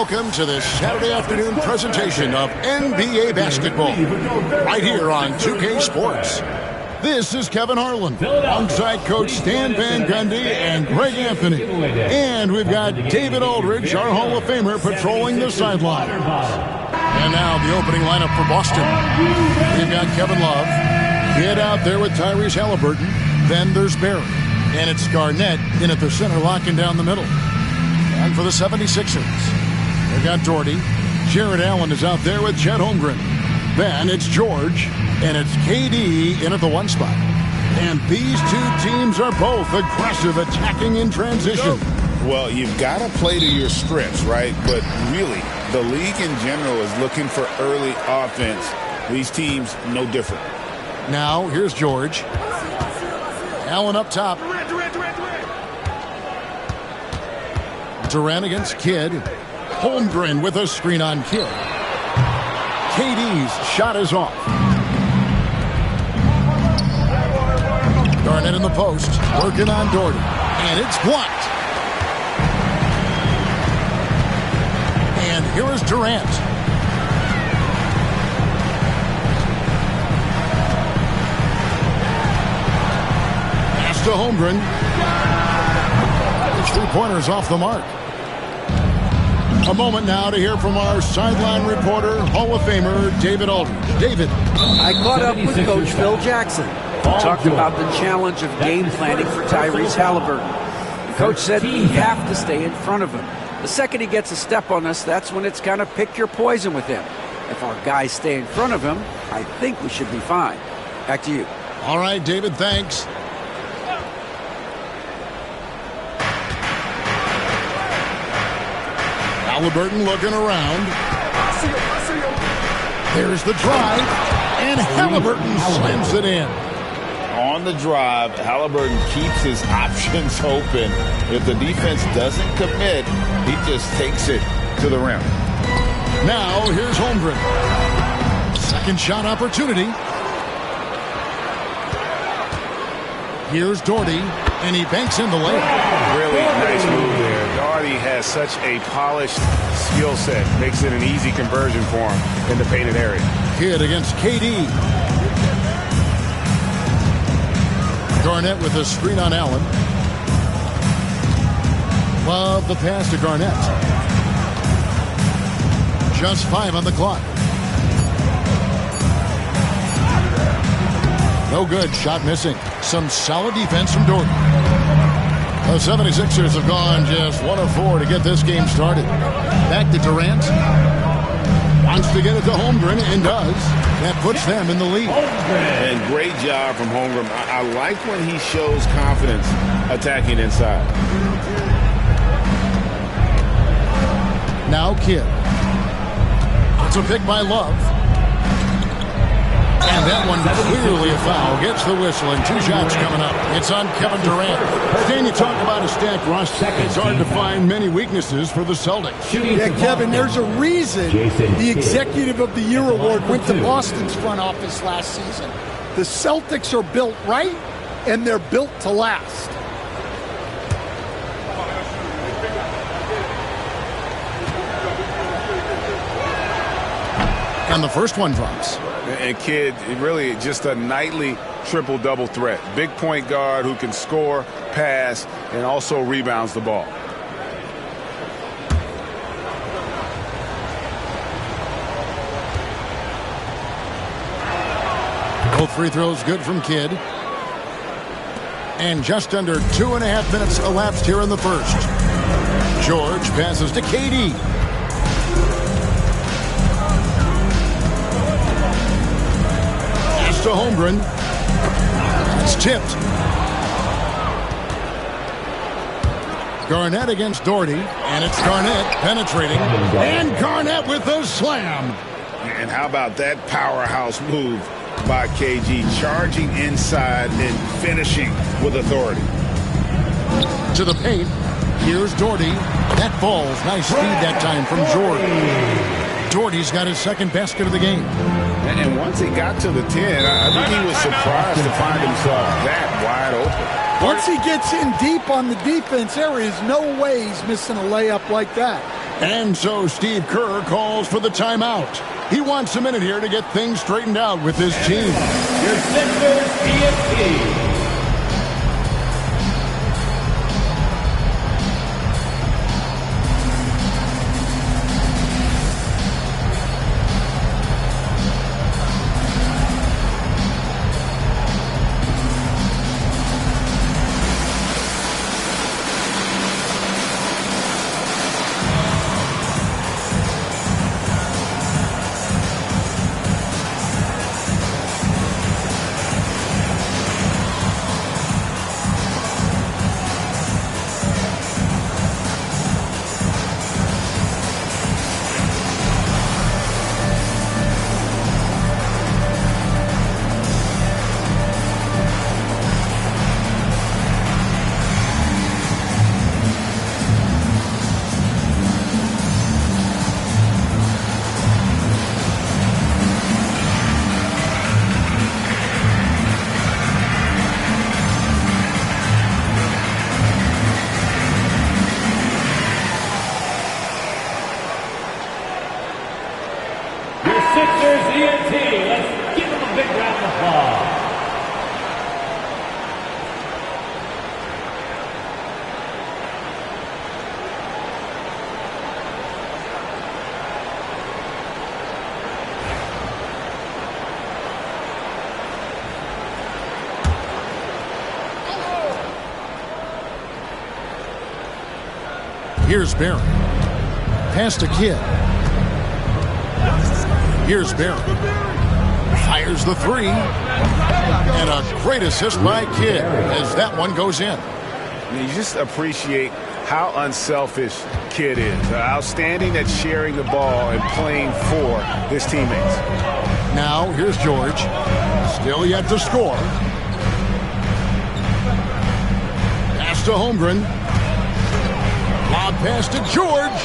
Welcome to this Saturday afternoon presentation of NBA basketball, right here on 2K Sports. This is Kevin Harlan, alongside Coach Stan Van Gundy and Greg Anthony. And we've got David Aldridge, our Hall of Famer, patrolling the sideline. And now the opening lineup for Boston. We've got Kevin Love, Kidd out there with Tyrese Halliburton. Then there's Barry. And it's Garnett in at the center, locking down the middle. And for the 76ers, they've got Doherty. Jared Allen is out there with Chet Holmgren. Then it's George, and it's KD in at the one spot. And these two teams are both aggressive, attacking in transition. Well, you've got to play to your strengths, right? But really, the league in general is looking for early offense. These teams, no different. Now, here's George. Allen up top. Durant against Kidd. Holmgren with a screen on Kidd. KD's shot is off. Garnett in the post, working on Doherty. And it's blocked. And here is Durant. Pass to Holmgren. The three-pointer's off the mark. A moment now to hear from our sideline reporter, Hall of Famer, David Aldridge. David. I caught up with Coach Phil Jackson. He talked about the challenge of game planning for Tyrese Halliburton. The coach said we have to stay in front of him. The second he gets a step on us, that's when it's kind of pick your poison with him. If our guys stay in front of him, I think we should be fine. Back to you. All right, David, thanks. Halliburton looking around. There's the drive, and Halliburton slams it in. On the drive, Halliburton keeps his options open. If the defense doesn't commit, he just takes it to the rim. Now, here's Holmgren. Second shot opportunity. Here's Doherty, and he banks in the layup. Really nice move there. Doherty has such a polished skill set. Makes it an easy conversion for him in the painted area. Kidd against KD. Garnett with a screen on Allen. Love the pass to Garnett. Just 5 on the clock. No good. Shot missing. Some solid defense from Doherty. The 76ers have gone just 1 of 4 to get this game started. Back to Durant. Wants to get it to Holmgren and does. That puts them in the lead. And great job from Holmgren. I like when he shows confidence attacking inside. Now Kidd. It's a pick by Love. And that one clearly a foul. Gets the whistle, and 2 shots coming up. It's on Kevin Durant. Dan, you talk about a stacked roster. It's hard to find many weaknesses for the Celtics. Yeah, Kevin, there's a reason the Executive of the Year award went to Boston's front office last season. The Celtics are built right, and they're built to last. And the first one drops. And Kidd, really just a nightly triple-double threat. Big point guard who can score, pass, and also rebounds the ball. Both free throws good from Kidd. And just under 2.5 minutes elapsed here in the first. George passes to KD. To Holmgren. It's tipped. Garnett against Doherty, and it's Garnett penetrating, and Garnett with the slam. And how about that powerhouse move by KG, charging inside and finishing with authority. To the paint. Here's Doherty. That falls. Nice speed that time from George. Doherty's got his second basket of the game. And once he got to the 10, I think he was surprised to find himself that wide open. Once he gets in deep on the defense, there is no way he's missing a layup like that. And so Steve Kerr calls for the timeout. He wants a minute here to get things straightened out with his team. Your Sixers ESP. Sixers ENT. Let's give them a big round of applause. Here's Barron. Pass to Kidd. Here's Barron. Fires the three. And a great assist by Kidd as that one goes in. And you just appreciate how unselfish Kidd is. Outstanding at sharing the ball and playing for his teammates. Now here's George. Still yet to score. Pass to Holmgren. Lob pass to George.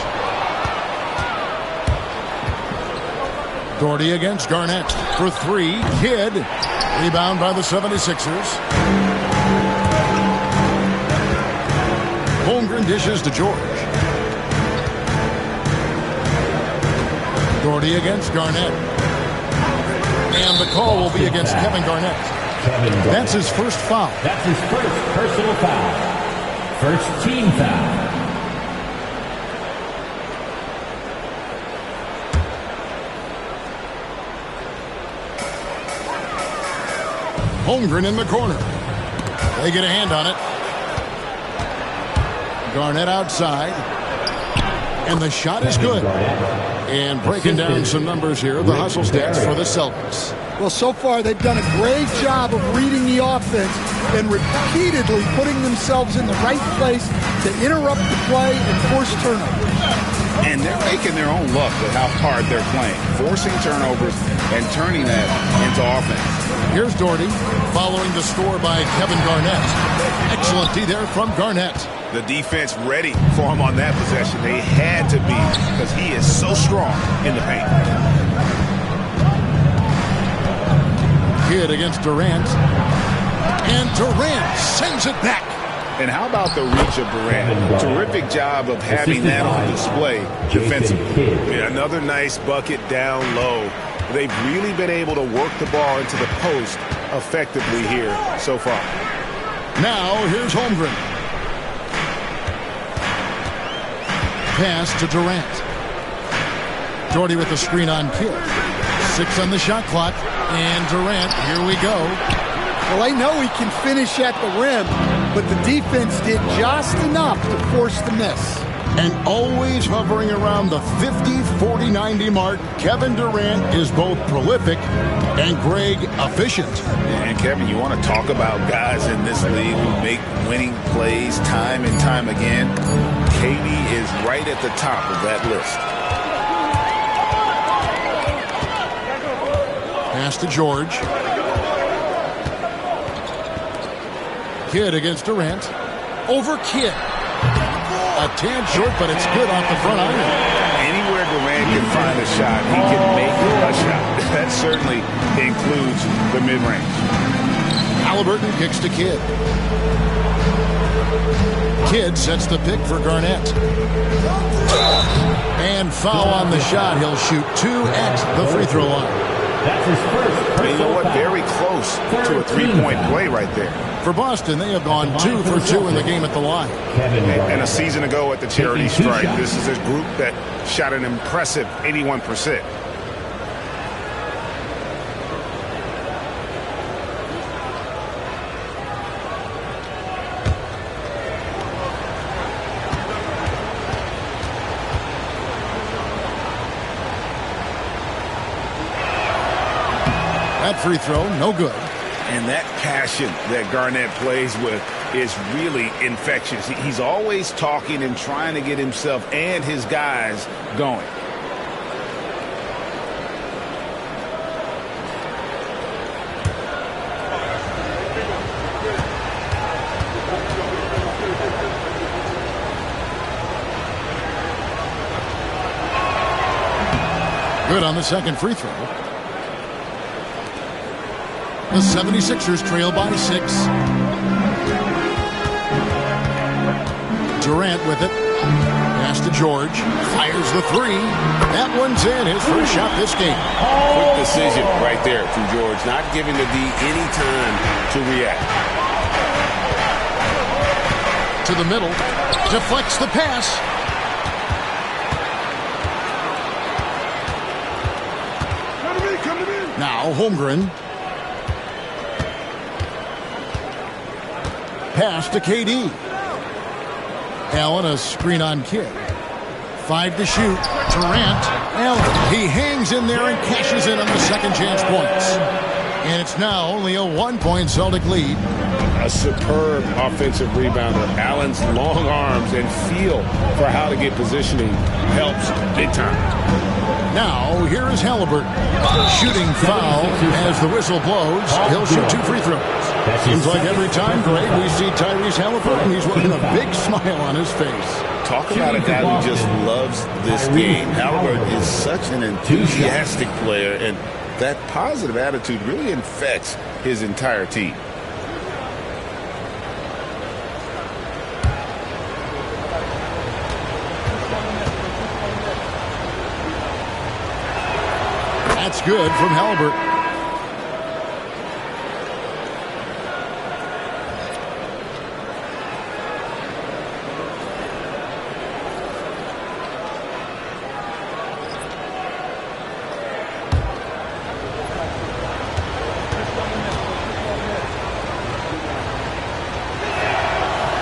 Doherty against Garnett for three. Kidd. Rebound by the 76ers. Holmgren dishes to George. Doherty against Garnett. And the call will be against Kevin Garnett. That's his first foul. That's his first personal foul. First team foul. Holmgren in the corner. They get a hand on it. Garnett outside. And the shot is good. And breaking down some numbers here, the hustle stats for the Celtics. Well, so far they've done a great job of reading the offense and repeatedly putting themselves in the right place to interrupt the play and force turnovers. And they're making their own luck with how hard they're playing, forcing turnovers and turning that into offense. Here's Doherty following the score by Kevin Garnett. Excellent D there from Garnett. The defense ready for him on that possession. They had to be because he is so strong in the paint. Kidd against Durant. And Durant sends it back. And how about the reach of Durant? Terrific job of having that on display defensively. Yeah, another nice bucket down low. They've really been able to work the ball into the post effectively here so far. Now here's Holmgren. Pass to Durant. Doherty with the screen on Kidd. 6 on the shot clock. And Durant, here we go. Well, I know he can finish at the rim, but the defense did just enough to force the miss. And always hovering around the 50, 40, 90 mark, Kevin Durant is both prolific and, Greg, efficient. And, Kevin, you want to talk about guys in this league who make winning plays time and time again? KD is right at the top of that list. Pass to George. Kidd against Durant. Over Kidd. A tad short, but it's good off the front iron. Anywhere Durant can find a shot, he can make a shot. That certainly includes the mid-range. Halliburton kicks to Kidd. Kidd sets the pick for Garnett. foul on the shot. He'll shoot 2 at the free throw line. That's his first. And you know what? Very close to a three-point play right there. For Boston, they have gone 2 for 2 in the game at the line. And a season ago at the charity strike, this is a group that shot an impressive 81%. That free throw, no good. And that passion that Garnett plays with is really infectious. He's always talking and trying to get himself and his guys going. Good on the second free throw. The 76ers trail by 6. Durant with it. Pass to George. Fires the 3. That one's in. His first shot this game. Quick decision right there from George. Not giving the D any time to react. To the middle. Deflects the pass. Come to me. Now Holmgren. Pass to KD. Allen, a screen on Kidd. 5 to shoot. Durant. Allen. He hangs in there and cashes in on the second chance points. And it's now only a 1-point Celtic lead. A superb offensive rebounder. Allen's long arms and feel for how to get positioning helps big time. Now, here is Halliburton. Shooting foul as the whistle blows. He'll shoot 2 free throws. Seems like every time, Greg, we see Tyrese Halliburton, he's wearing a big smile on his face. Talk about a guy who just loves this game. Halliburton is such an enthusiastic player, and that positive attitude really infects his entire team. That's good from Halliburton.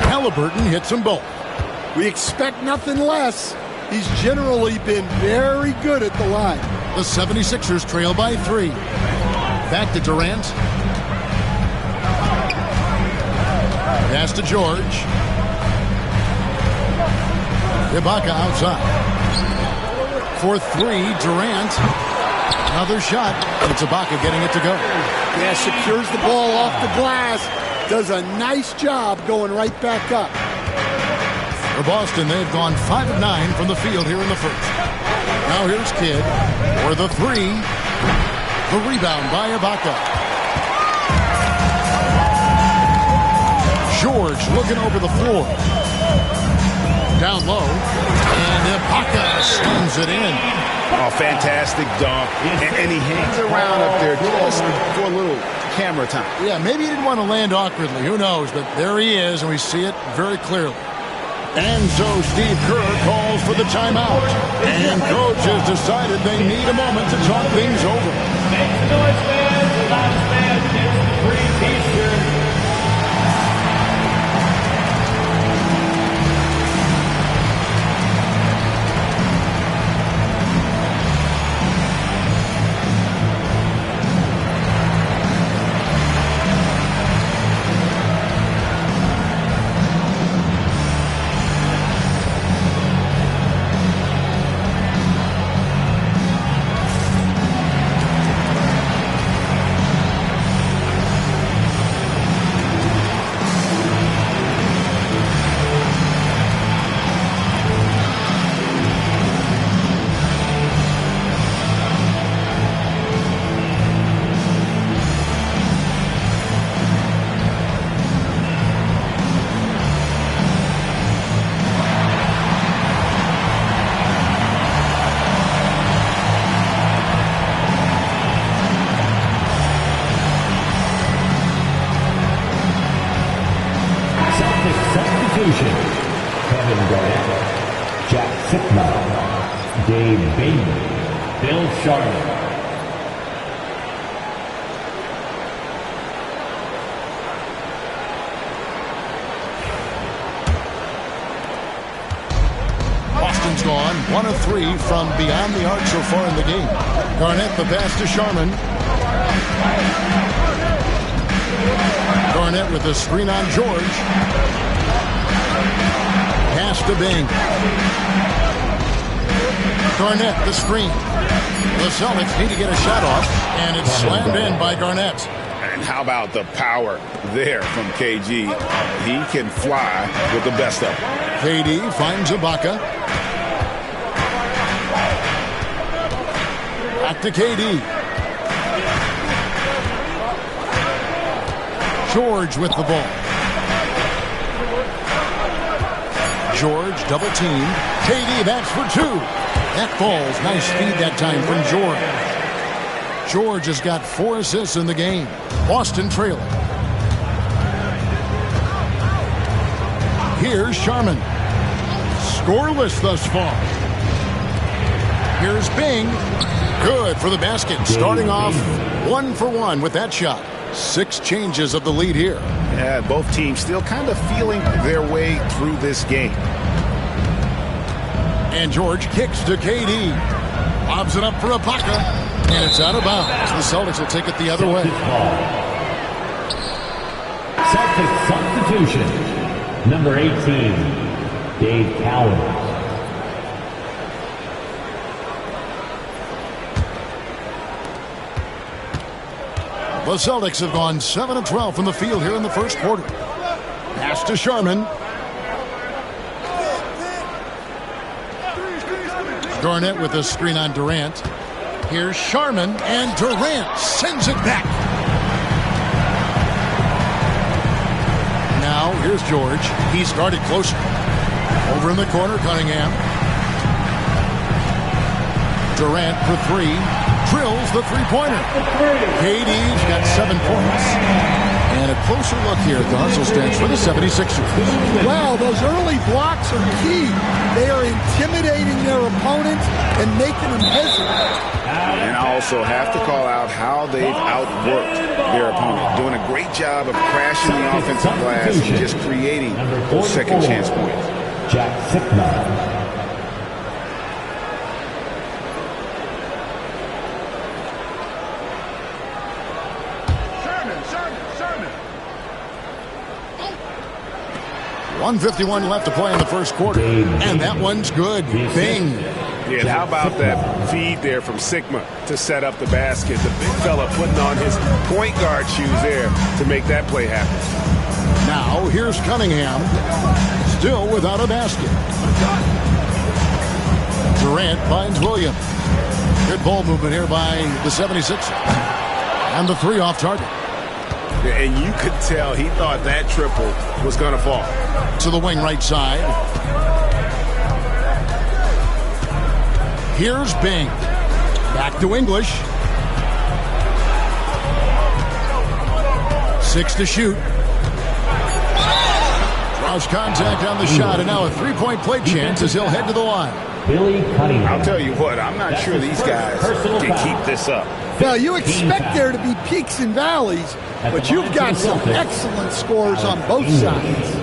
Halliburton hits them both. We expect nothing less. He's generally been very good at the line. The 76ers trail by 3. Back to Durant. Pass to George. Ibaka outside. For 3, Durant. Another shot. It's Ibaka getting it to go. Yeah, secures the ball off the glass. Does a nice job going right back up. For Boston, they've gone 5 of 9 from the field here in the first. Now here's Kidd for the 3. The rebound by Ibaka. George looking over the floor. Down low. And Ibaka slams it in. Oh, fantastic dunk. And he hangs around up there just for a little camera time. Yeah, maybe he didn't want to land awkwardly. Who knows? But there he is, and we see it very clearly. And so Steve Kerr calls for the timeout. And coach has decided they need a moment to talk things over. Make some noise, fans. The last man gets the free t-shirt. Dave Bateman, Bill Sharman. Boston's gone 1 of 3 from beyond the arc so far in the game. Garnett the pass to Sharman. Garnett with the screen on George. Pass to Bing. Garnett the screen. The Celtics need to get a shot off, and it's slammed in by Garnett. And how about the power there from KG? He can fly with the best of them. KD finds Ibaka. Back to KD. George with the ball. George double teamed. KD, that's for 2. That falls. Nice feed that time from George. George has got 4 assists in the game. Boston trailing. Here's Sharman. Scoreless thus far. Here's Bing. Good for the basket. Starting off 1 for 1 with that shot. 6 changes of the lead here. Yeah, both teams still kind of feeling their way through this game. And George kicks to KD. Lobs it up for Ibaka. And it's out of bounds. The Celtics will take it the other way. Celtics substitution. Number 18, Dave Cowens. The Celtics have gone 7 of 12 from the field here in the first quarter. Pass to Sharman. Garnett with the screen on Durant. Here's Sharman, and Durant sends it back. Now, here's George. He's guarded closer. Over in the corner, Cunningham. Durant for 3. Drills the three-pointer. KD's got 7 points. And a closer look here at the hustle stance for the 76ers. Wow, those early blocks are key. They are intimidating their opponents and making them hesitate. And I also have to call out how they've outworked their opponent. Doing a great job of crashing the offensive glass and just creating those second chance points. Jack Sikma. Sherman. 1:51 left to play in the first quarter. And that one's good. Bing. Yeah, how about that feed there from Sigma to set up the basket? The big fella putting on his point guard shoes there to make that play happen. Now, here's Cunningham. Still without a basket. Durant finds Williams. Good ball movement here by the 76ers. And the 3 off target. And you could tell he thought that triple was going to fall. To the wing right side. Here's Bing. Back to English. 6 to shoot. Draws contact on the shot, and now a 3-point play chance as he'll head to the line. Billy Cunningham. I'll tell you what, I'm not sure these guys can keep this up. Well, you expect there to be peaks and valleys, but you've got some excellent scores on both sides.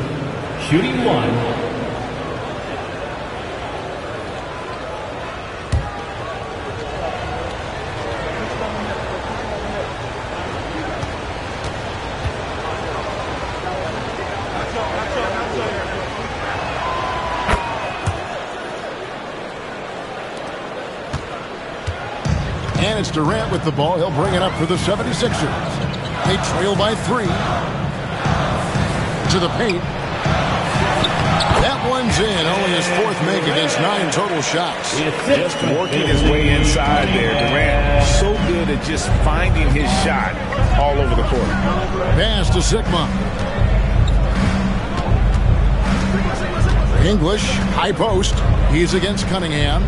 Shooting 1. And it's Durant with the ball. He'll bring it up for the 76ers. They trail by 3. To the paint. That one's in. Only his 4th make against 9 total shots. Just working his way inside there. Durant so good at just finding his shot all over the court. Pass to Sigma. English, high post. He's against Cunningham.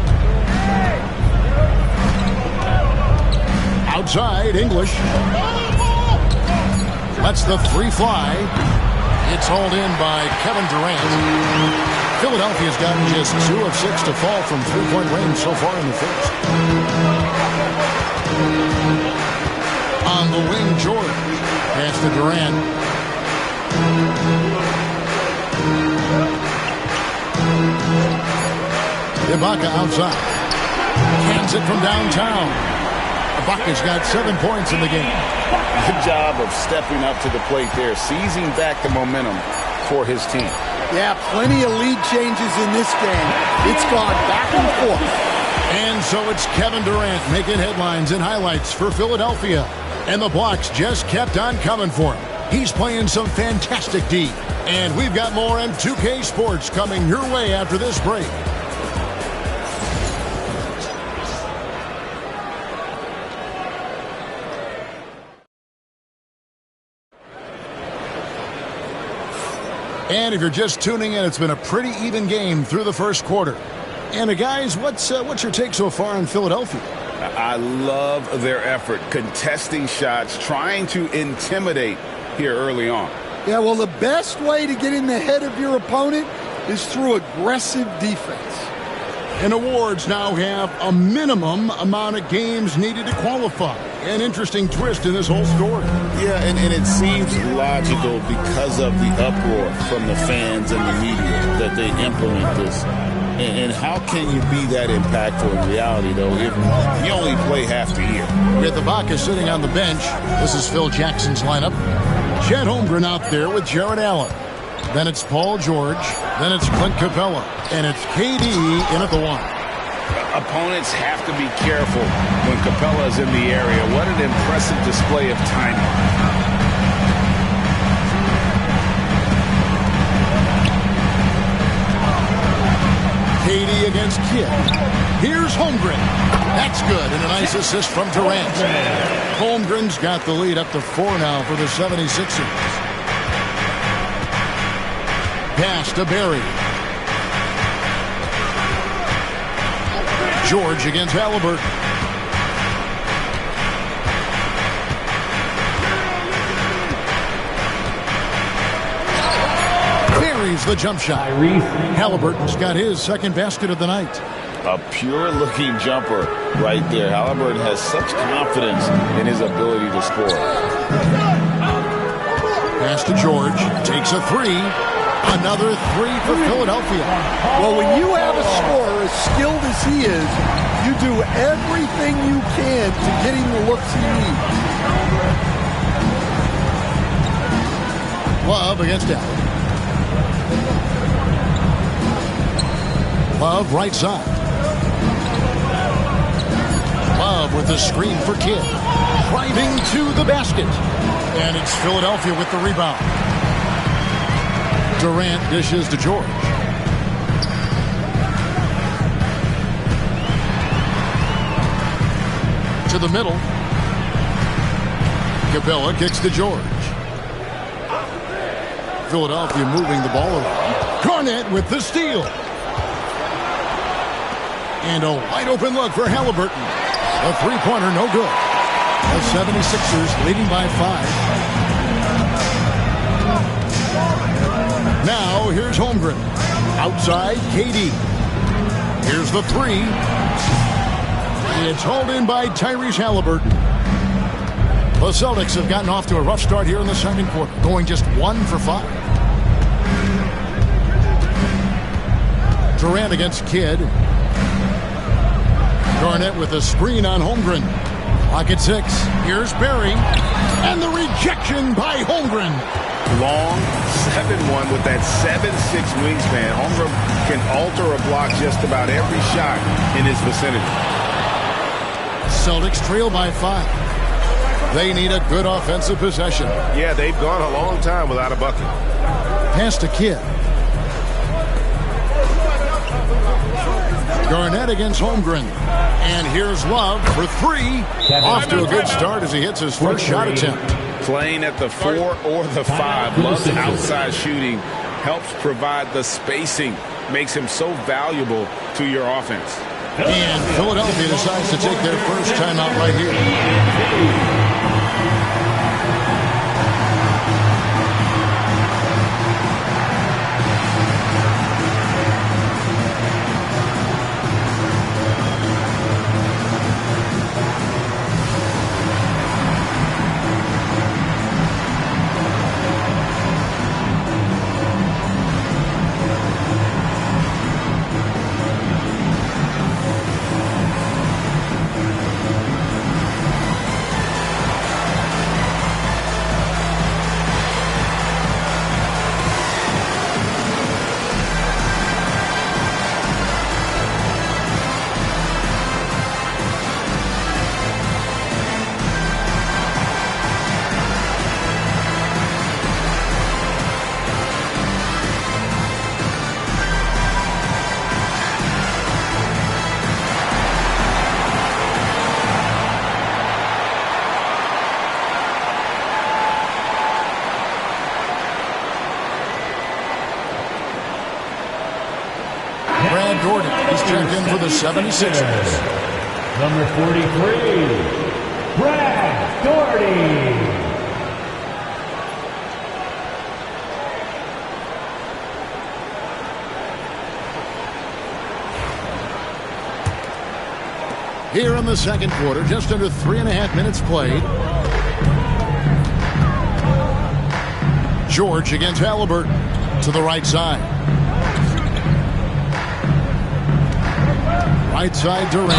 Outside, English. Lets the 3 fly. It's hauled in by Kevin Durant. Philadelphia's gotten just 2 of 6 to fall from three-point range so far in the first. On the wing, George. Pass to Durant. Ibaka outside. Cans it from downtown. Ibaka's got 7 points in the game. Good job of stepping up to the plate there, seizing back the momentum for his team. Yeah, plenty of lead changes in this game. It's gone back and forth. And so it's Kevin Durant making headlines and highlights for Philadelphia. And the blocks just kept on coming for him. He's playing some fantastic D. And we've got more on 2K Sports coming your way after this break. And if you're just tuning in, it's been a pretty even game through the first quarter. And guys, what's your take so far on Philadelphia? I love their effort, contesting shots, trying to intimidate here early on. Yeah, well, the best way to get in the head of your opponent is through aggressive defense. And awards now have a minimum amount of games needed to qualify. An interesting twist in this whole story. Yeah, and it seems logical because of the uproar from the fans and the media that they implement this. And how can you be that impactful in reality, though, if you only play half the year? With Ibaka sitting on the bench, this is Phil Jackson's lineup. Chet Holmgren out there with Jared Allen. Then it's Paul George. Then it's Clint Capella. And it's KD in at the 1. Opponents have to be careful when Capella's in the area. What an impressive display of timing. KD against Kidd. Here's Holmgren. That's good, and a nice assist from Durant. Holmgren's got the lead up to 4 now for the 76ers. Pass to Barry. George against Halliburton. Buries the jump shot. Halliburton's got his second basket of the night. A pure-looking jumper right there. Halliburton has such confidence in his ability to score. Pass to George. Takes a 3. Another 3 for Philadelphia. Well, when you have a scorer as skilled as he is, you do everything you can to get him the looks he needs. Love against Allen. Love right side. Love with the screen for Kidd. Driving to the basket. And it's Philadelphia with the rebound. Durant dishes to George. To the middle. Capella kicks to George. Philadelphia moving the ball around. Garnett with the steal. And a wide open look for Halliburton. A three-pointer, no good. The 76ers leading by 5. Now, here's Holmgren. Outside, KD. Here's the 3. It's hauled in by Tyrese Halliburton. The Celtics have gotten off to a rough start here in the second quarter, going just 1 for 5. Durant against Kidd. Garnett with a screen on Holmgren. Clock at 6. Here's Barry. And the rejection by Holmgren. Long 7-1 with that 7'6" wingspan. Holmgren can alter a block just about every shot in his vicinity. Celtics trail by 5. They need a good offensive possession. Yeah, they've gone a long time without a bucket. Pass to Kidd. Garnett against Holmgren. And here's Love for 3. Off to a good start as he hits his first shot attempt. Playing at the 4 or the 5. Love's outside shooting helps provide the spacing. Makes him so valuable to your offense. And Philadelphia decides to take their first timeout right here. the 76ers. Number 43, Brad Daugherty. Here in the second quarter, just under 3.5 minutes played. George against Halliburton to the right side. Right side Durant.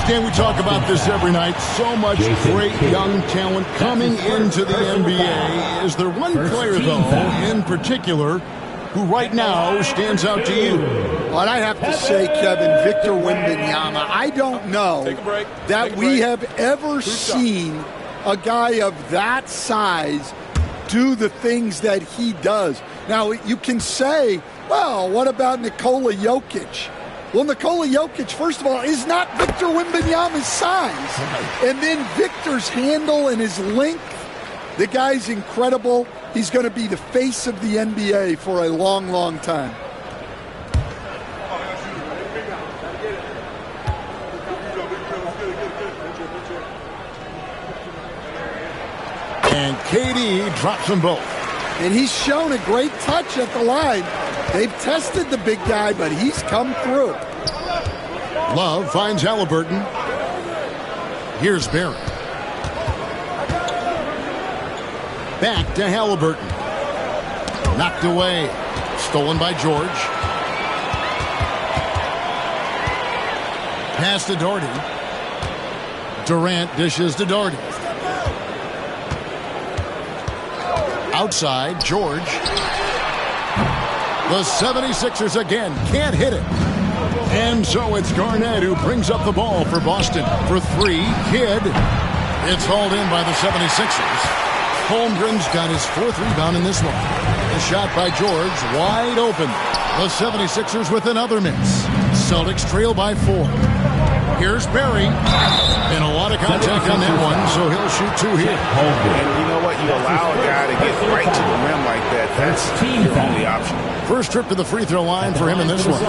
Stan, we talk about this every night. So much great young talent coming into the NBA. Is there one player, though, in particular, who right now stands out to you? Well, I have to say, Kevin, Victor Wembanyama. I don't know that we have ever seen a guy of that size do the things that he does. Now, you can say, well, what about Nikola Jokic? Well, Nikola Jokic, first of all, is not Victor Wembanyama's size. And then Victor's handle and his length, the guy's incredible. He's going to be the face of the NBA for a long, long time. And KD drops them both. And he's shown a great touch at the line. They've tested the big guy, but he's come through. Love finds Halliburton. Here's Barry. Back to Halliburton. Knocked away. Stolen by George. Pass to Daugherty. Durant dishes to Daugherty. Outside, George. The 76ers again can't hit it. And so it's Garnett who brings up the ball for Boston. For three, Kidd. It's hauled in by the 76ers. Holmgren's got his fourth rebound in this one. The shot by George, wide open. The 76ers with another miss. Celtics trail by 4. Here's Barry. And a lot of contact on that one, so he'll shoot 2 here. And you know what? You allow a guy to get right to the rim like that. That's your only option. First trip to the free throw line for him in this one.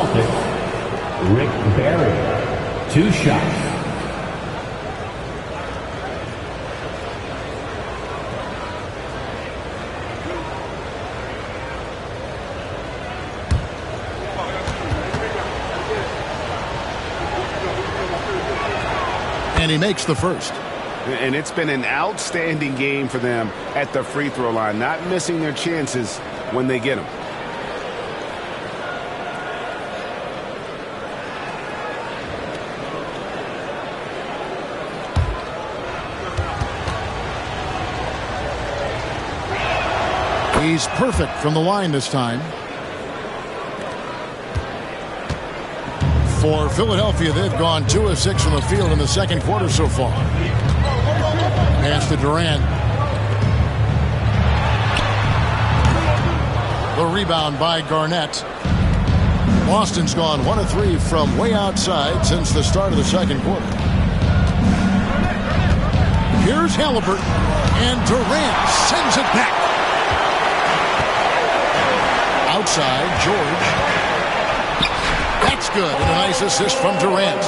Rick Barry, 2 shots. And he makes the first. And it's been an outstanding game for them at the free throw line, not missing their chances when they get them. He's perfect from the line this time. For Philadelphia, they've gone 2 of 6 from the field in the second quarter so far. Pass to Durant. The rebound by Garnett. Boston's gone 1 of 3 from way outside since the start of the second quarter. Here's Halliburton, and Durant sends it back. Outside, George. That's good, and a nice assist from Durant.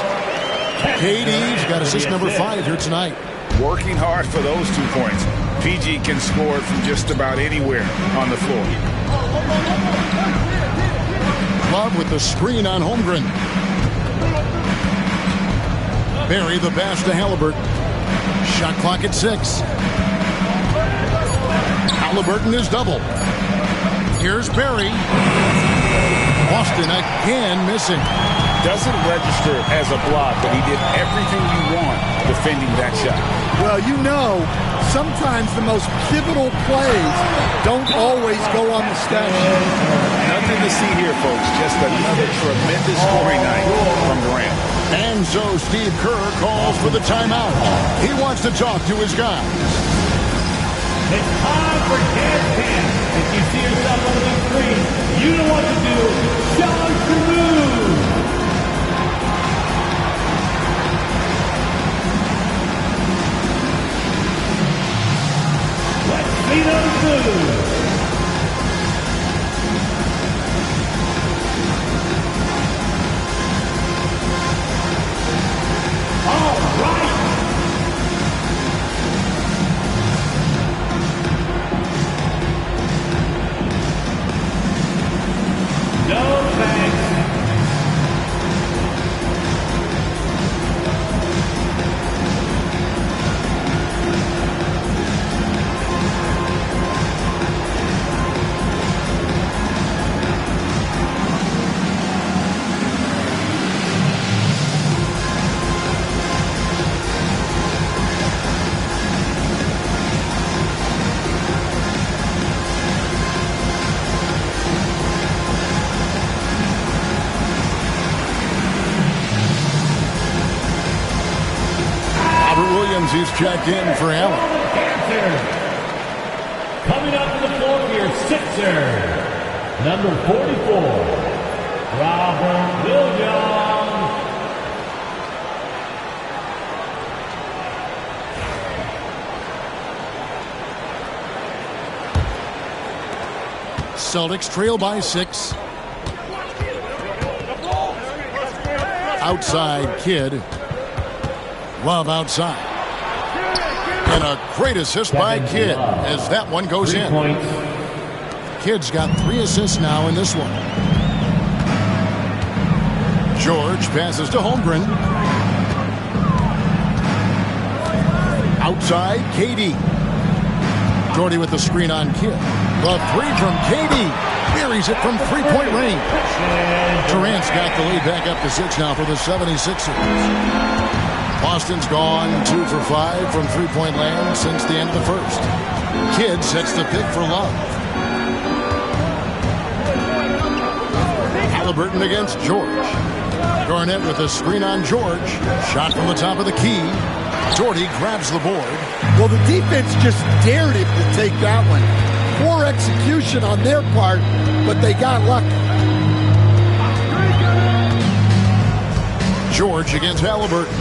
KD's got assist number 5 here tonight. Working hard for those 2 points. PG can score from just about anywhere on the floor. Love with the screen on Holmgren. Barry the pass to Halliburton. Shot clock at 6. Halliburton is double. Here's Barry. Boston again missing. Doesn't register as a block, but he did everything you want defending that shot. Well, you know, sometimes the most pivotal plays don't always go on the stat sheet. Nothing to see here, folks. Just another tremendous scoring night from Durant. And so Steve Kerr calls for the timeout. He wants to talk to his guys. It's time for Gas. If you see yourself on the screen, you know what to do. Challenge to move. Let's see them move. Williams, he's checked in for Allen. Coming up to the floor here, Sixer, number 44, Robert Williams. Celtics trail by 6. Outside Kidd. Love outside. And a great assist by Kidd as that one goes in. Kidd's got 3 assists now in this one. George passes to Holmgren. Outside, KD. Jordy with the screen on Kidd. The 3 from KD. Buries it from three-point range. Durant's got the lead back up to 6 now for the 76ers. Boston's gone 2 for 5 from three-point land since the end of the first. Kidd sets the pick for Love. Halliburton against George. Garnett with a screen on George. Shot from the top of the key. Jordy grabs the board. Well, the defense just dared him to take that one. Poor execution on their part, but they got lucky. George against Halliburton.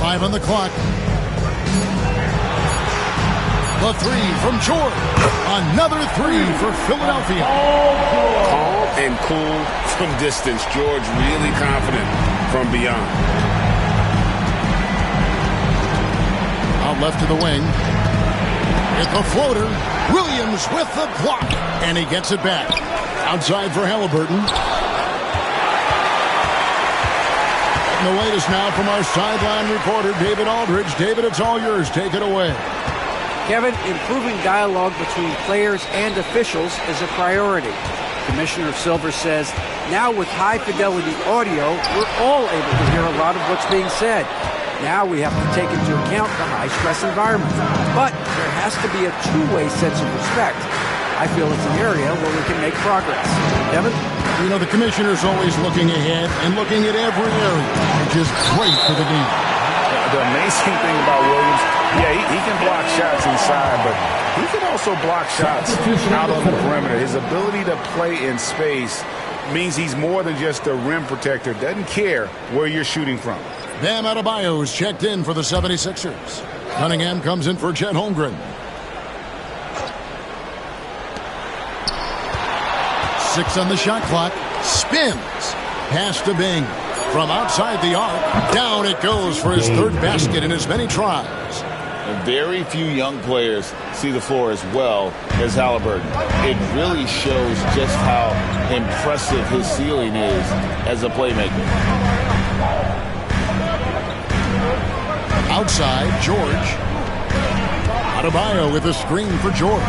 5 on the clock. The 3 from George. Another 3 for Philadelphia. Calm and cool from distance. George really confident from beyond. Out left to the wing. Hit the floater. Williams with the block. And he gets it back. Outside for Halliburton. The latest now from our sideline reporter, David Aldridge. David, it's all yours. Take it away. Kevin, improving dialogue between players and officials is a priority. Commissioner Silver says, now with high-fidelity audio, we're all able to hear a lot of what's being said. Now we have to take into account the high-stress environment. But there has to be a two-way sense of respect. I feel it's an area where we can make progress. Kevin? You know, the commissioner's always looking ahead and looking at every area, which is great for the game. The amazing thing about Williams, he can block shots inside, but he can also block shots out on the perimeter. His ability to play in space means he's more than just a rim protector. Doesn't care where you're shooting from. Bam Adebayo's checked in for the 76ers. Cunningham comes in for Chet Holmgren. 6 on the shot clock. Spins. Pass to Bing. From outside the arc. Down it goes for his 3rd basket in as many tries. And very few young players see the floor as well as Halliburton. It really shows just how impressive his ceiling is as a playmaker. Outside, George. Adebayo with a screen for George.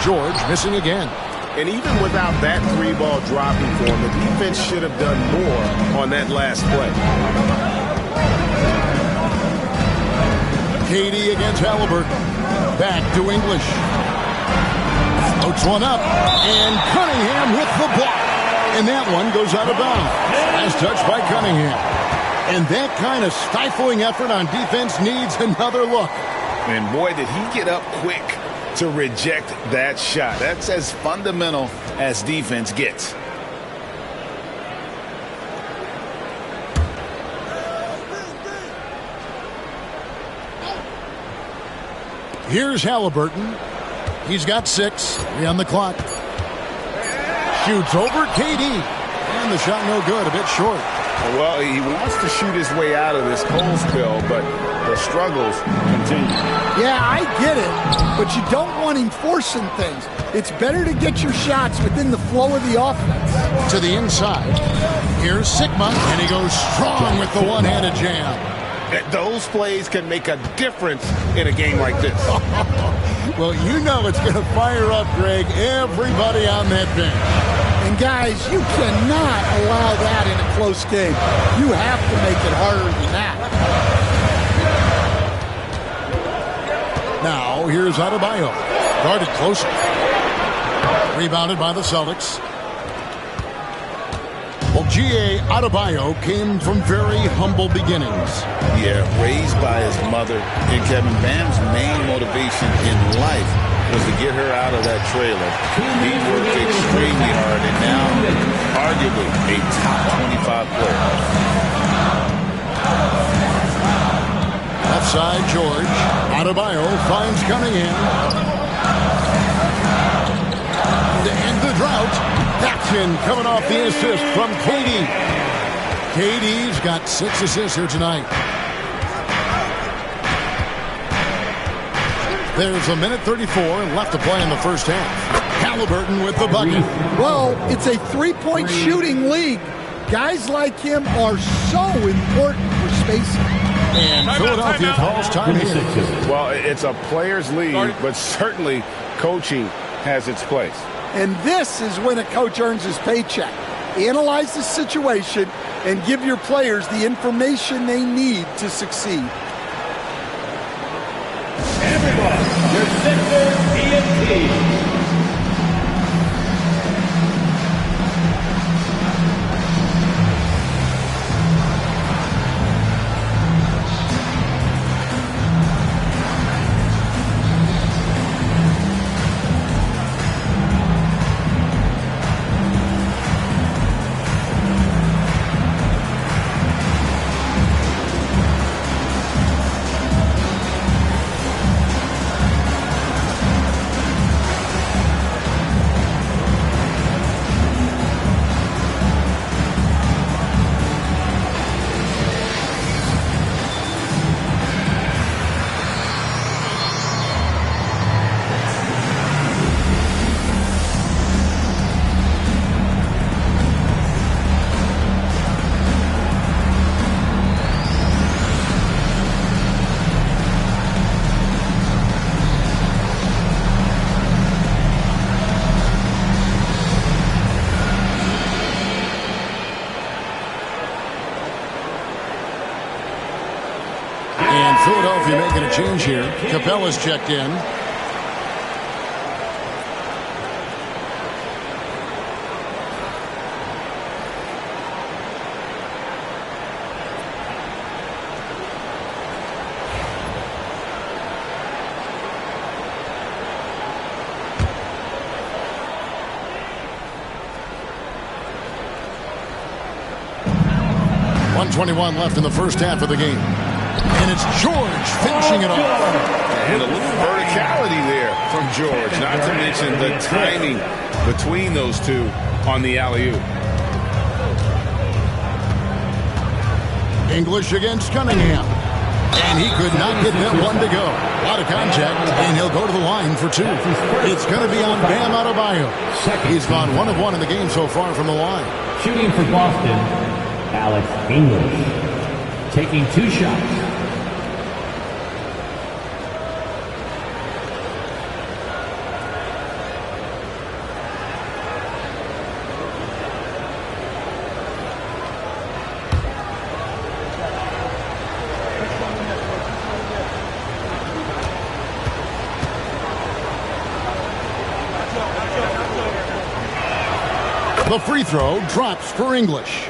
George missing again. And even without that 3-ball dropping for him, the defense should have done more on that last play. KD against Halliburton. Back to English. Floats one up. And Cunningham with the block. And that one goes out of bounds. Last touch by Cunningham. And that kind of stifling effort on defense needs another look. And boy, did he get up quick to reject that shot. That's as fundamental as defense gets. Here's Halliburton. He's got 6. 3 on the clock. Shoots over KD. And the shot no good. A bit short. Well, he wants to shoot his way out of this cold spell, but the struggles continue. Yeah, I get it, but you don't want him forcing things. It's better to get your shots within the flow of the offense. To the inside. Here's Sigma, and he goes strong with the one-handed jam. Those plays can make a difference in a game like this. Well, you know it's going to fire up, Greg, everybody on that bench. And guys, you cannot allow that in a close game. You have to make it harder than that. Now, here's Adebayo. Guarded closely. Rebounded by the Celtics. Well, G.A. Adebayo came from very humble beginnings. Yeah, raised by his mother. And Kevin, Bam's main motivation in life was to get her out of that trailer. He worked extremely hard and now arguably a top 25 player. Left side, George. Adebayo finds Cunningham. To end the drought, Jackson coming off the assist from KD. KD's got 6 assists here tonight. There's a minute 34 left to play in the first half. Halliburton with the bucket. Well, it's a three-point shooting league. Guys like him are so important for spacing. And Philadelphia calls time here. Well, it's a players' league, but certainly coaching has its place. And this is when a coach earns his paycheck. Analyze the situation and give your players the information they need to succeed. Everyone, your Sixers EMT. And Philadelphia making a change here. Capella's checked in. .121 left in the first half of the game. And it's George finishing it off. And a little verticality there from George, not to mention the timing between those two on the alley-oop. English against Cunningham. And he could not get that one to go. Out of contact, and he'll go to the line for 2. It's going to be on Bam Adebayo. He's gone 1 of 1 in the game so far from the line. Shooting for Boston, Alex English. Taking 2 shots. The free throw drops for English.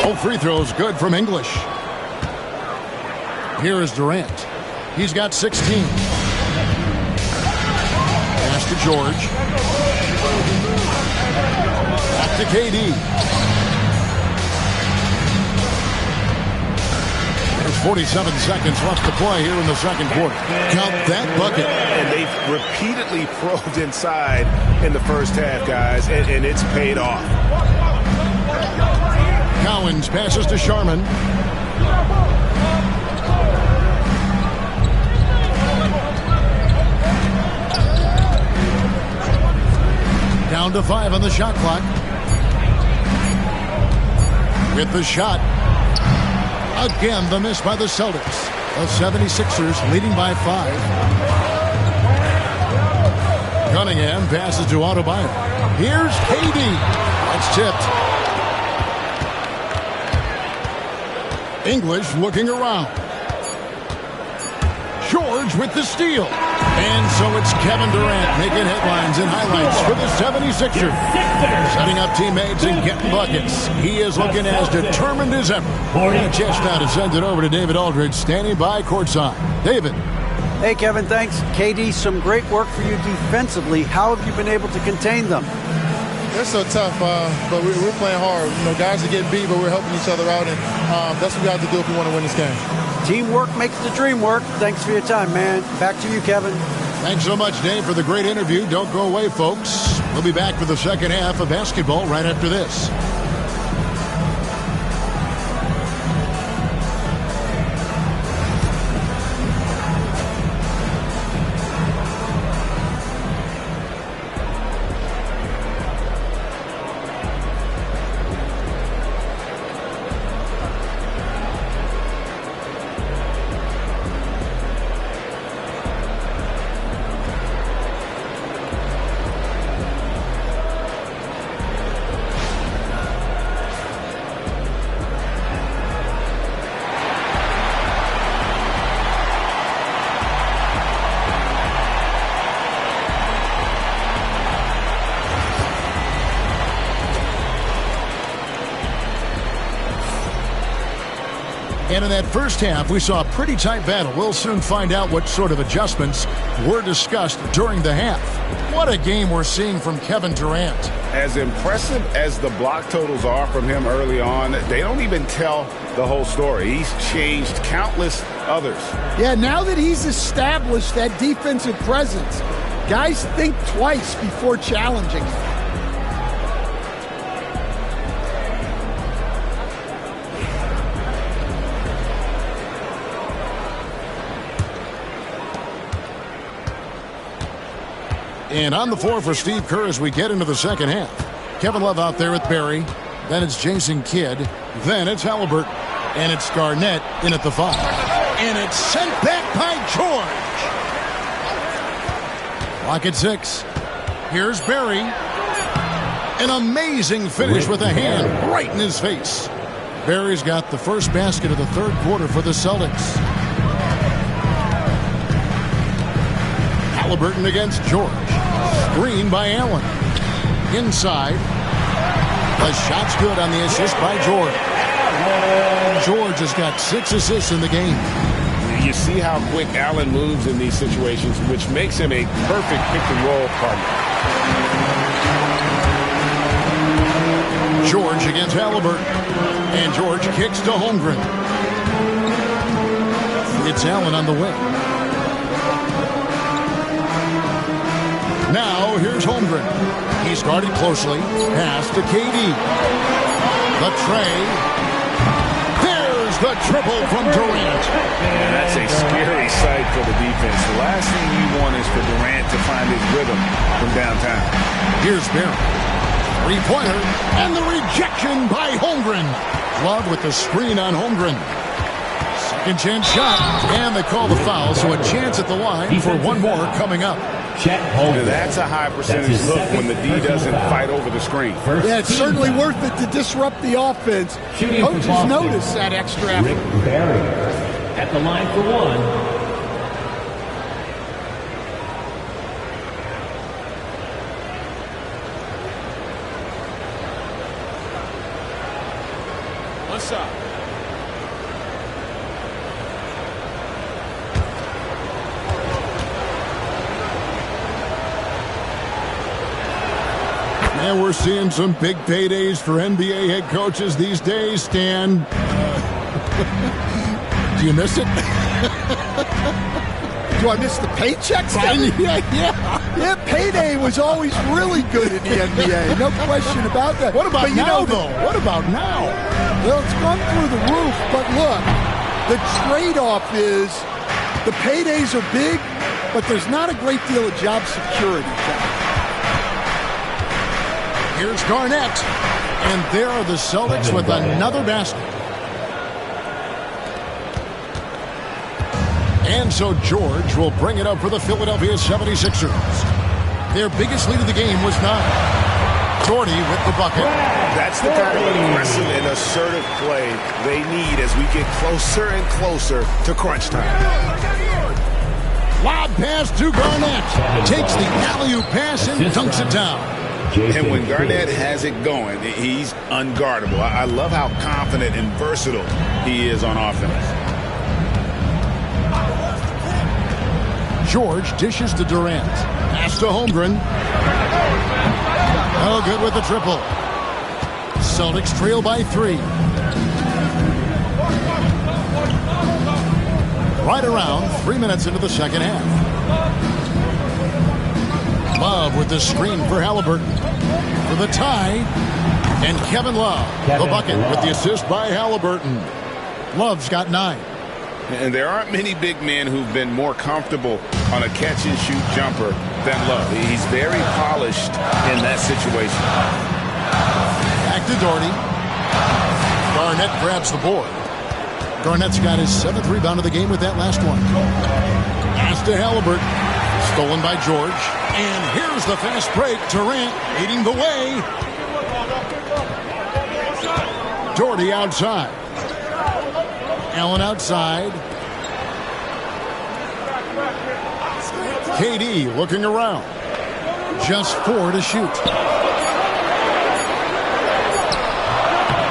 Oh, free throws good from English. Here is Durant. He's got 16. Pass to George. Back to KD. There's 47 seconds left to play here in the second quarter. Count that bucket. And they've repeatedly probed inside in the first half, guys, and it's paid off. Cowens passes to Sharman. Down to 5 on the shot clock. With the shot. Again, the miss by the Celtics. The 76ers leading by 5. Cunningham passes to Adebayo. Here's KD. That's tipped. English looking around. George with the steal. And so it's Kevin Durant making headlines and highlights for the 76ers. Setting up teammates and getting buckets. He is looking as determined as ever. And a chance now to send it over to David Aldridge, standing by courtside. David. Hey, Kevin, thanks. KD, some great work for you defensively. How have you been able to contain them? They're so tough, but we're playing hard. You know, guys are getting beat, but we're helping each other out, and that's what we have to do if we want to win this game. Teamwork makes the dream work. Thanks for your time, man. Back to you, Kevin. Thanks so much, Dave, for the great interview. Don't go away, folks. We'll be back for the second half of basketball right after this. And in that first half, we saw a pretty tight battle. We'll soon find out what sort of adjustments were discussed during the half. What a game we're seeing from Kevin Durant. As impressive as the block totals are from him early on, they don't even tell the whole story. He's changed countless others. Yeah, now that he's established that defensive presence, guys think twice before challenging him. And on the floor for Steve Kerr as we get into the second half. Kevin Love out there with Barry. Then it's Jason Kidd. Then it's Halliburton. And it's Garnett in at the 5. And it's sent back by George. Clock at 6. Here's Barry. An amazing finish with a hand right in his face. Barry's got the first basket of the third quarter for the Celtics. Halliburton against George. Screen by Allen. Inside. The shot's good on the assist by George. George has got 6 assists in the game. You see how quick Allen moves in these situations, which makes him a perfect pick-and-roll partner. George against Halliburton. And George kicks to Holmgren. It's Allen on the wing. Now, here's Holmgren. He's guarded closely. Pass to KD. The tray. There's the triple from Durant. And that's a scary sight for the defense. The last thing you want is for Durant to find his rhythm from downtown. Here's Barry. Three-pointer. And the rejection by Holmgren. Love with the screen on Holmgren. Second chance shot. And they call the foul, so a chance at the line for one more coming up. That's a high percentage look when the D doesn't fight over the screen. Yeah, it's certainly worth it to disrupt the offense. Coaches notice that extra effort. Barry at the line for one. What's up? And we're seeing some big paydays for NBA head coaches these days, Stan. Do you miss it? Do I miss the paychecks? Yeah, payday was always really good in the NBA. No question about that. What about now, though? What about now? Well, it's gone through the roof, but look, the trade-off is the paydays are big, but there's not a great deal of job security. Here's Garnett. And there are the Celtics with another basket. And so George will bring it up for the Philadelphia 76ers. Their biggest lead of the game was 9. Doherty with the bucket. That's the kind of aggressive and assertive play they need as we get closer and closer to crunch time. Lob pass to Garnett. Takes the alley-oop pass and dunks it down. And when Garnett has it going, he's unguardable. I love how confident and versatile he is on offense. George dishes to Durant. Pass to Holmgren. Oh, good with the triple. Celtics trail by 3. Right around 3 minutes into the second half. Love with the screen for Halliburton. For the tie. And Kevin Love, the bucket with the assist by Halliburton. Love's got 9. And there aren't many big men who've been more comfortable on a catch-and-shoot jumper than Love. He's very polished in that situation. Back to Doherty. Garnett grabs the board. Garnett's got his 7th rebound of the game with that last one. Pass to Halliburton. Stolen by George. And here's the fast break. Durant leading the way. Doherty outside. Allen outside. KD looking around. Just 4 to shoot.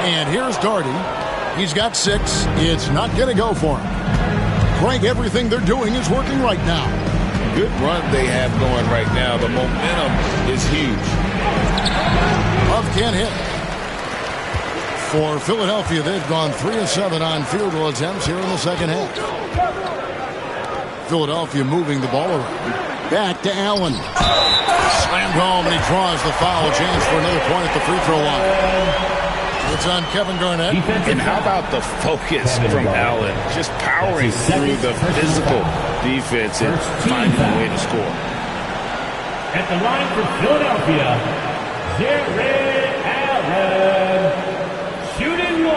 And here's Doherty. He's got 6. It's not going to go for him. Greg, everything they're doing is working right now. Good run they have going right now. The momentum is huge. Love can't hit. For Philadelphia, they've gone 3 of 7 on field goal attempts here in the second half. Philadelphia moving the ball around. Back to Allen. Slammed home, and he draws the foul. Chance for another point at the free throw line. It's on Kevin Garnett. And how about the focus from Allen? Just powering through the physical defense and finding a way to score. At the line for Philadelphia, Jared Allen. Shooting 1.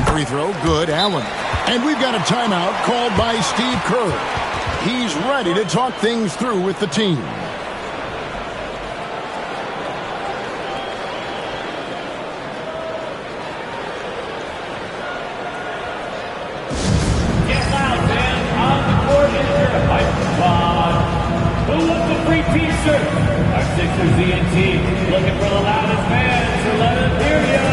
Free throw, good, Allen. And we've got a timeout called by Steve Kerr. He's ready to talk things through with the team. Get loud, man. On the court is your hype squad. Who wants the free t-shirt? Our Sixers ENT looking for the loudest man, so let him hear ya.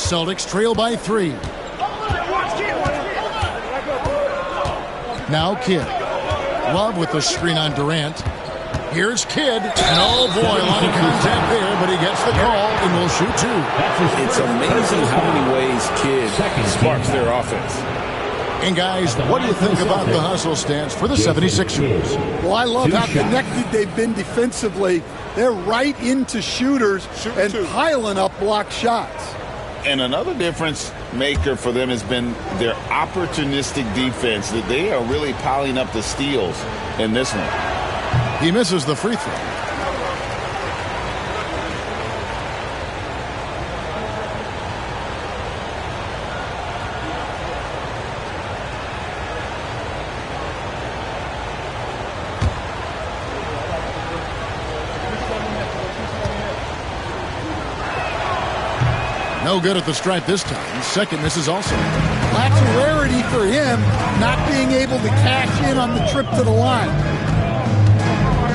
Celtics trail by 3. Now Kidd. Love with the screen on Durant. Here's Kidd. And oh boy, a lot of contact there, but he gets the call and will shoot 2. It's amazing how many ways Kidd sparks their offense. And guys, what do you think about the hustle stance for the 76ers? Well, I love how connected they've been defensively. They're right into shooters and piling up block shots. And another difference maker for them has been their opportunistic defense. That they are really piling up the steals in this one. He misses the free throw. No good at the stripe this time. Second miss is also. That's a rarity for him, not being able to cash in on the trip to the line.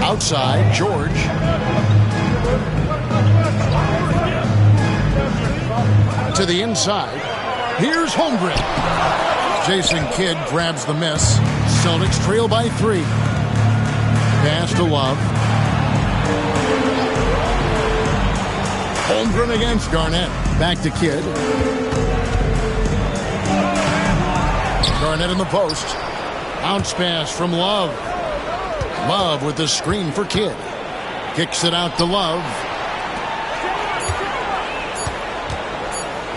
Outside, George. To the inside. Here's Holmgren. Jason Kidd grabs the miss. Celtics trail by 3. Pass to Love. Holmgren against Garnett. Back to Kidd. Garnett in the post. Bounce pass from Love. Love with the screen for Kidd. Kicks it out to Love.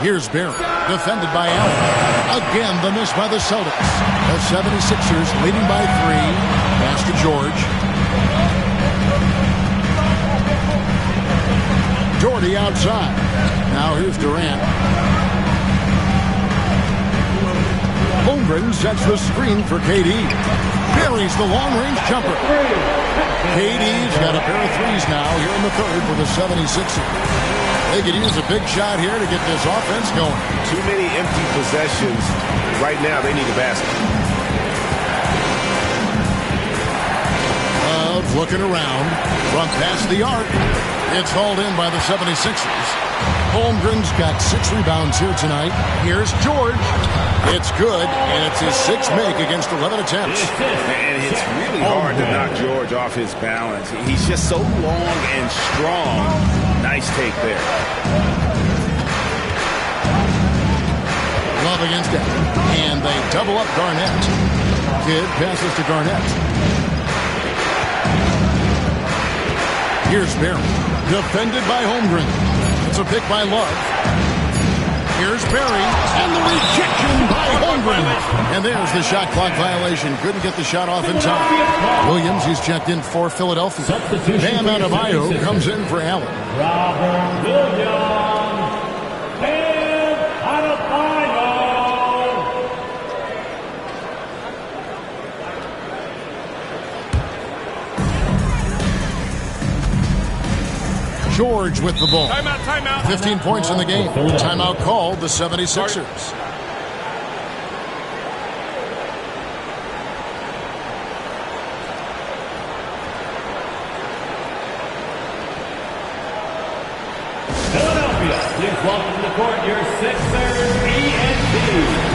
Here's Barrett. Defended by Allen. Again, the miss by the Celtics. The 76ers leading by 3. Pass to George. Jordy outside. Now here's Durant. Holmgren sets the screen for KD. Buries the long-range jumper. KD's got a pair of threes now here in the third for the 76ers. They could use a big shot here to get this offense going. Too many empty possessions. Right now, they need a basket. Love looking around. Front past the arc. It's hauled in by the 76ers. Holmgren's got 6 rebounds here tonight. Here's George. It's good, and it's his 6th make against 11 attempts. And it's really hard to knock George off his balance. He's just so long and strong. Nice take there. Love against Allen. And they double up Garnett. Kidd passes to Garnett. Here's Barry. Defended by Holmgren. It's a pick by Love. Here's Barry. And the rejection by Holmgren. And there's the shot clock violation. Couldn't get the shot off in time. Williams, he's checked in for Philadelphia. Bam Adebayo comes in for Allen. Robert Williams. Bam Adebayo. George with the ball. Timeout, timeout. 15 points in the game. Timeout called the 76ers. Philadelphia, please welcome to the court your Sixers ENT.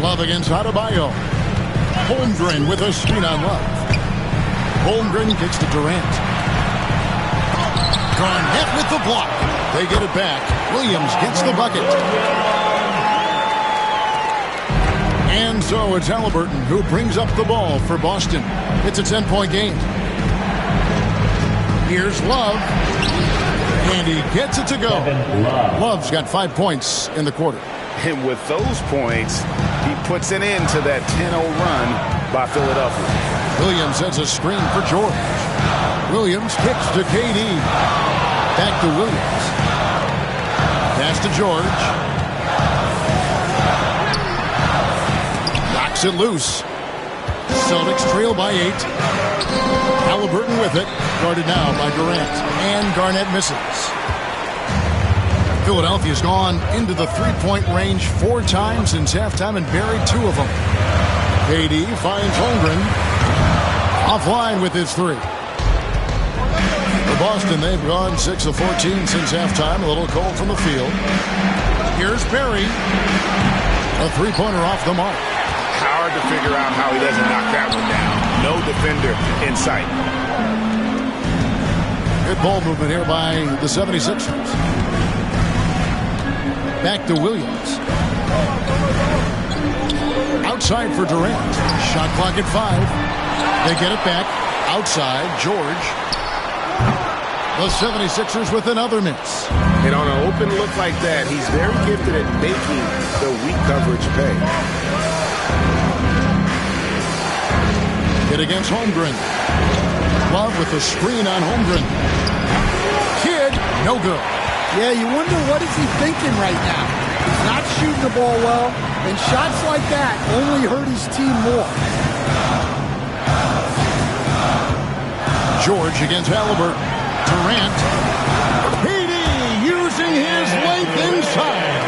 Love against Adebayo. Holmgren with a screen on Love. Holmgren kicks to Durant. with the block. They get it back. Williams gets the bucket. And so it's Halliburton who brings up the ball for Boston. It's a 10-point game. Here's Love. And he gets it to go. Love's got 5 points in the quarter. And with those points, he puts an end to that 10-0 run by Philadelphia. Williams sets a screen for George. Williams kicks to KD. Back to Williams. Pass to George. Knocks it loose. Celtics trail by 8. Halliburton with it. Guarded now by Durant. And Garnett misses. Philadelphia's gone into the three-point range 4 times since halftime and buried 2 of them. KD finds Holmgren. Offline with his 3. For Boston, they've gone 6 of 14 since halftime. A little cold from the field. Here's Perry. A three-pointer off the mark. Hard to figure out how he doesn't knock that one down. No defender in sight. Good ball movement here by the 76ers. Back to Williams. Outside for Durant. Shot clock at 5. They get it back. Outside, George. The 76ers with another miss. And on an open look like that, he's very gifted at making the weak coverage pay. Hit against Holmgren. Love with the screen on Holmgren. Kid, no good. Yeah, you wonder what is he thinking right now. He's not shooting the ball well, and shots like that only hurt his team more. George against Halliburton. Durant. KD using his length inside.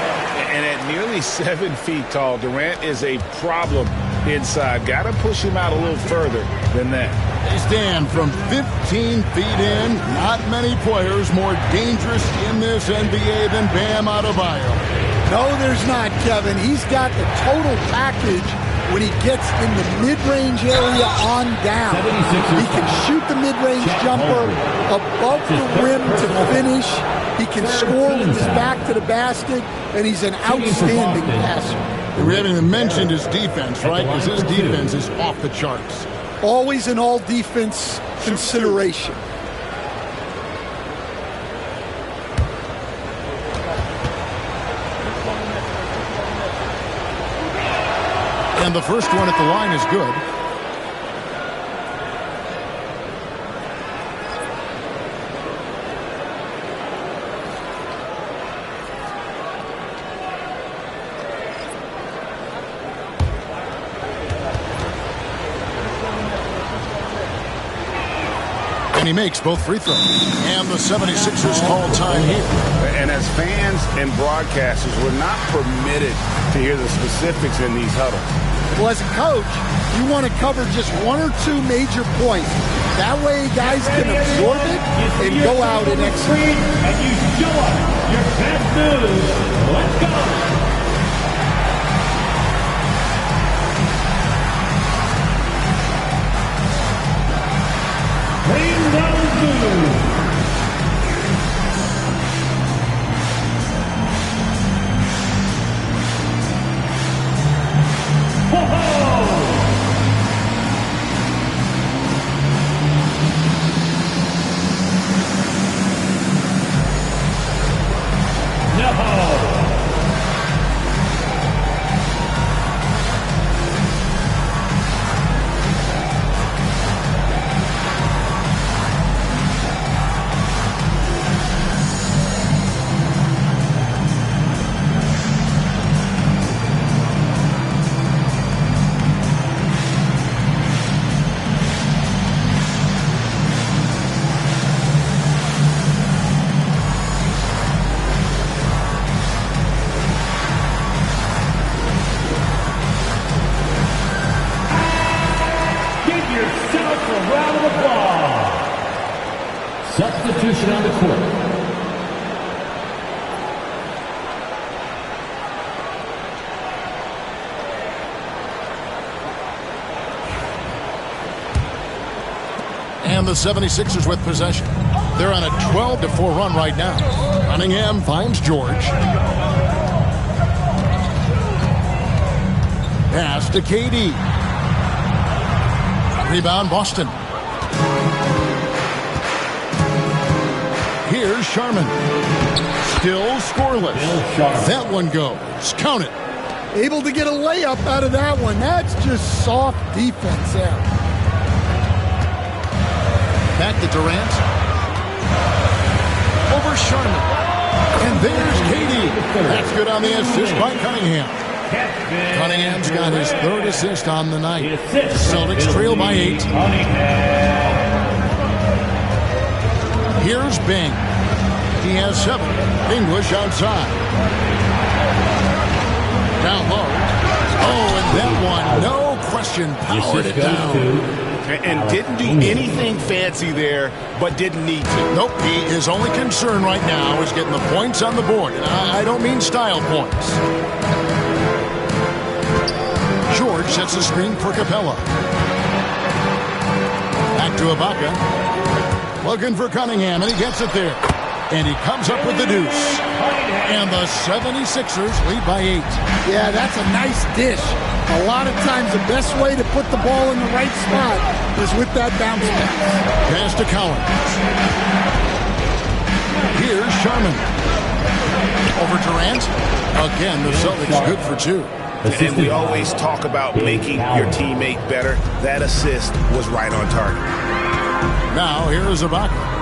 And at nearly 7 feet tall, Durant is a problem inside. Got to push him out a little further than that. They stand from 15 feet in. Not many players more dangerous in this NBA than Bam Adebayo. No, there's not, Kevin. He's got the total package when he gets in the mid-range area on down. He can shoot the mid-range jumper above the rim to finish. He can score with his back to the basket, and he's an outstanding passer. We haven't even mentioned his defense, right? Because his defense is off the charts. Always an all-defense consideration. And the first one at the line is good. And he makes both free throws. And the 76ers call time here. And as fans and broadcasters, we're not permitted to hear the specifics in these huddles. Well, as a coach, you want to cover just 1 or 2 major points. That way guys can absorb it and go out and execute. And you show us your best moves. Let's go. Bring those moves. Substitution on the court. And the 76ers with possession. They're on a 12-4 run right now. Cunningham finds George. Pass to KD. Rebound Boston. Here's Sharman. Still scoreless. That one goes. Count it. Able to get a layup out of that one. That's just soft defense there. Back to Durant. Over Sharman. And there's KD. That's good on the assist by Cunningham. Cunningham's got his third assist on the night. The Celtics trail by 8. Here's Bing. He has 7. English outside. Down low. Oh, and that one, no question, powered it down. And didn't do anything fancy there, but didn't need to. Nope, his only concern right now is getting the points on the board. And I don't mean style points. George sets a screen for Capella. Back to Ibaka. Looking for Cunningham, and he gets it there. And he comes up with the deuce. And the 76ers lead by 8. Yeah, that's a nice dish. A lot of times the best way to put the ball in the right spot is with that bounce pass. Pass to Collins. Here's Sharman. Over Durant. Again, the Celtics good for 2. And we always talk about making your teammate better. That assist was right on target. Now, here is Ibaka.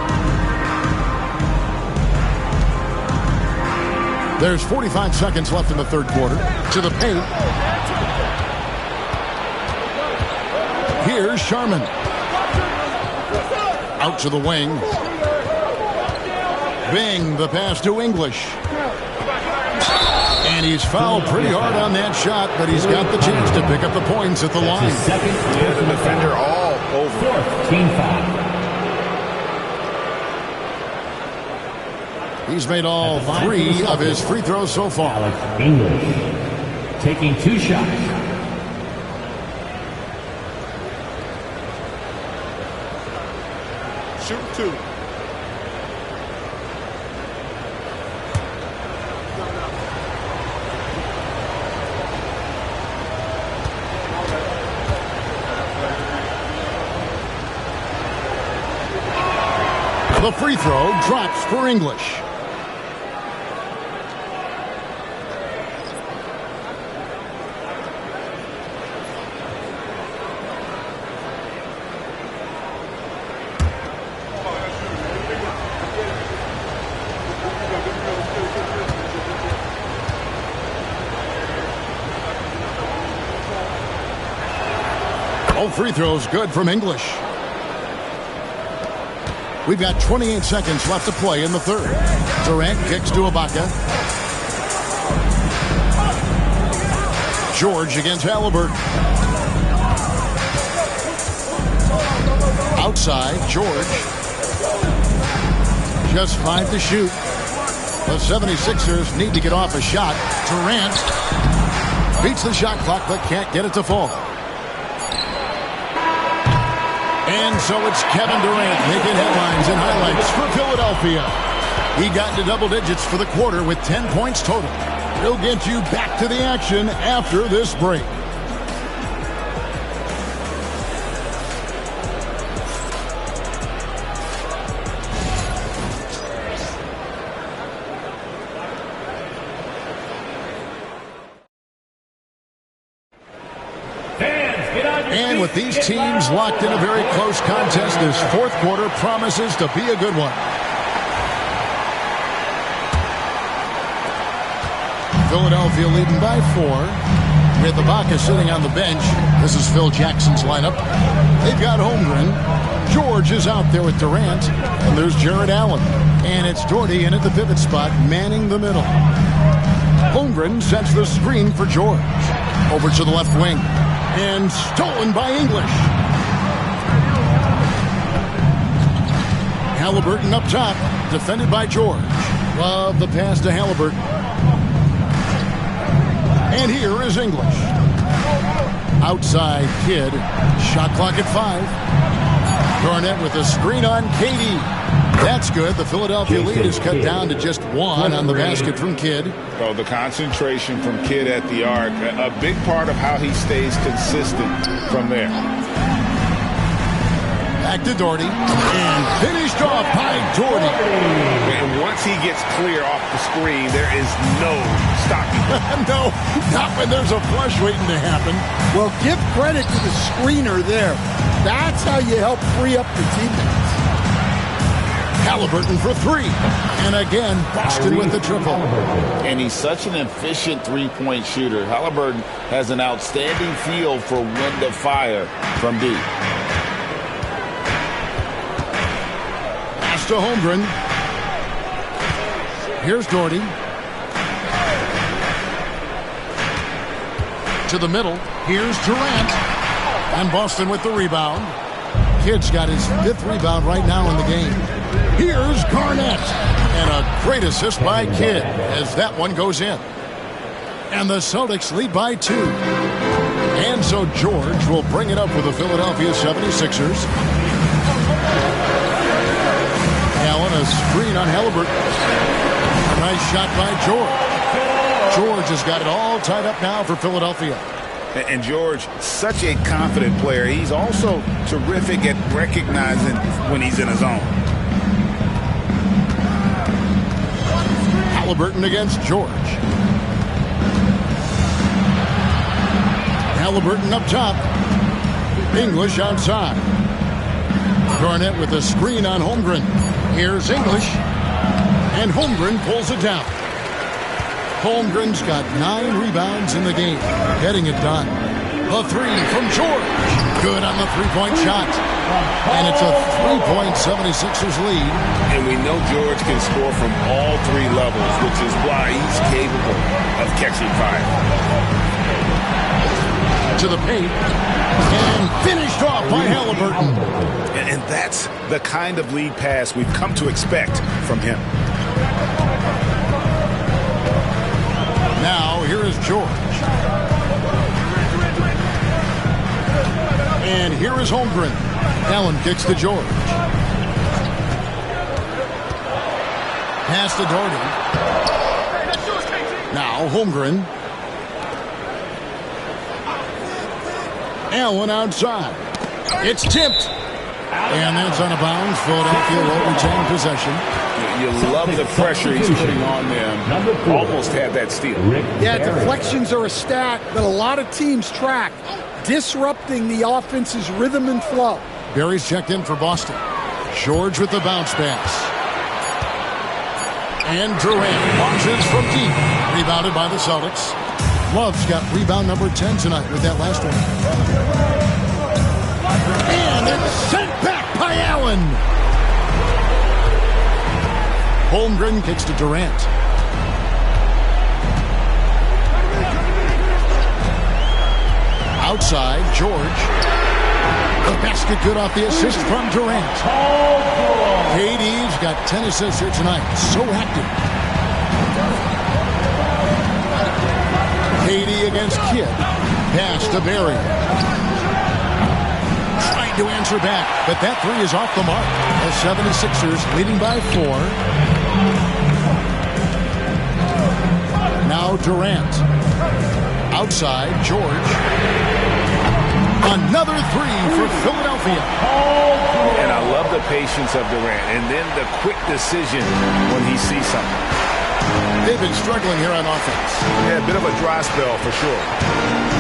There's 45 seconds left in the third quarter. To the paint. Here's Sharman. Out to the wing. Bing, the pass to English. And he's fouled pretty hard on that shot, but he's got the chance to pick up the points at the line. The defender all over. Team foul. He's made all 3 of his free throws so far. Alex English taking 2 shots. Shoot 2. The free throw drops for English. All free throws good from English. We've got 28 seconds left to play in the third. Durant kicks to Ibaka. George against Halliburton. Outside, George. Just 5 to shoot. The 76ers need to get off a shot. Durant beats the shot clock but can't get it to fall. And so it's Kevin Durant making headlines and highlights for Philadelphia. He got into double digits for the quarter with 10 points total. He'll get you back to the action after this break. And with these teams locked in a very close contest, this fourth quarter promises to be a good one. Philadelphia leading by 4. With Ibaka sitting on the bench. This is Phil Jackson's lineup. They've got Holmgren. George is out there with Durant. And there's Jared Allen. And it's Doherty in at the pivot spot, manning the middle. Holmgren sets the screen for George. Over to the left wing. And stolen by English. Halliburton up top, defended by George. Love the pass to Halliburton. And here is English. Outside Kidd. Shot clock at 5. Garnett with a screen on KD. That's good. The Philadelphia lead is cut down to just 1 on the basket from Kidd. Oh, the concentration from Kidd at the arc, a big part of how he stays consistent from there. Back to Doherty, and finished off by Doherty. And once he gets clear off the screen, there is no stopping him. No, not when there's a flush waiting to happen. Well, give credit to the screener there. That's how you help free up your teammates. Halliburton for 3. And again, Boston with the triple. And he's such an efficient three-point shooter. Halliburton has an outstanding feel for when to fire from deep. To Holmgren. Here's Doherty. To the middle. Here's Durant. And Boston with the rebound. Kidd's got his 5th rebound right now in the game. Here's Garnett. And a great assist by Kidd as that one goes in. And the Celtics lead by 2. And so George will bring it up for the Philadelphia 76ers. A screen on Halliburton. A nice shot by George. George has got it all tied up now for Philadelphia. And George, such a confident player. He's also terrific at recognizing when he's in his zone. Halliburton against George. Halliburton up top. English outside. Garnett with a screen on Holmgren. Here's English, and Holmgren pulls it down. Holmgren's got 9 rebounds in the game, getting it done. A 3 from George. Good on the three-point shot. And it's a 3-point 76ers lead. And we know George can score from all 3 levels, which is why he's capable of catching fire. To the paint, and finished off by Halliburton. And that's the kind of lead pass we've come to expect from him. Now, here is George. And here is Holmgren. Allen kicks to George. Pass to Doherty. Now, Holmgren. Allen outside. It's tipped. And that's out of bounds. Philadelphia will retain possession. You love the pressure he's putting on them. Almost had that steal. Yeah, deflections are a stat that a lot of teams track, disrupting the offense's rhythm and flow. Barry's checked in for Boston. George with the bounce pass. And Durant launches from deep. Rebounded by the Celtics. Love's got rebound number 10 tonight with that last one. And it's sent back by Allen. Holmgren kicks to Durant. Outside, George. The basket good off the assist from Durant. KD's got 10 assists here tonight. So active. KD against Kidd. Pass to Barry. Trying to answer back, but that 3 is off the mark. The 76ers leading by 4. Now Durant. Outside, George. Another 3 for Philadelphia. And I love the patience of Durant, and then the quick decision when he sees something. They've been struggling here on offense. Yeah, a bit of a dry spell for sure.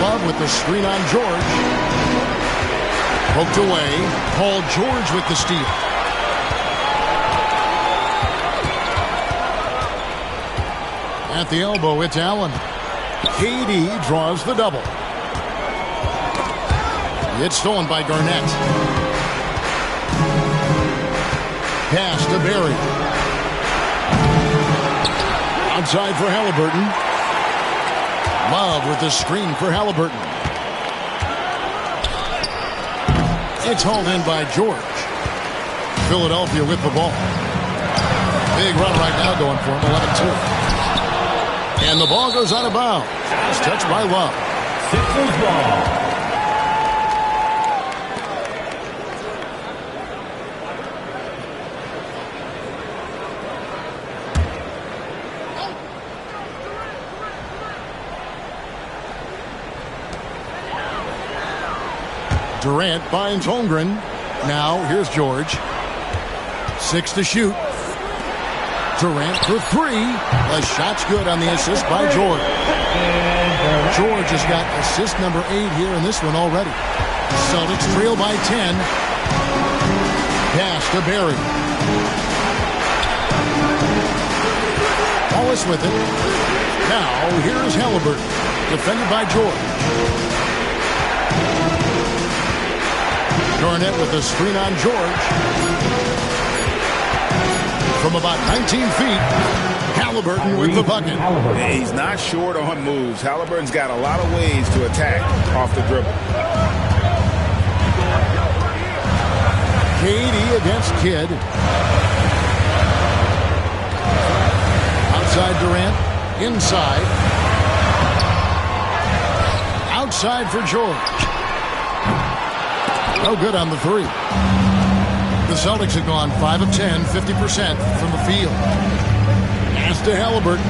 Love with the screen on George. Poked away. Paul George with the steal. At the elbow, it's Allen. KD draws the double. It's stolen by Garnett. Pass to Barry. Outside for Halliburton. Love with the screen for Halliburton. It's hauled in by George. Philadelphia with the ball. Big run right now going for him, 11-2. And the ball goes out of bounds. It's touched by Love. Sixers ball. Durant finds Holmgren. Now here's George. 6 to shoot. Durant for 3. The shot's good on the assist by George. George has got assist number 8 here in this one already. Celtics trail by 10. Pass to Barry. Wallace with it. Now here's Halliburton. Defended by George. Garnett with the screen on George. From about 19 feet, Halliburton with the bucket. He's not short on moves. Halliburton's got a lot of ways to attack off the dribble. KD against Kidd. Outside Durant. Inside. Outside for George. No good on the 3. The Celtics have gone 5 of 10, 50% from the field. Pass to Halliburton.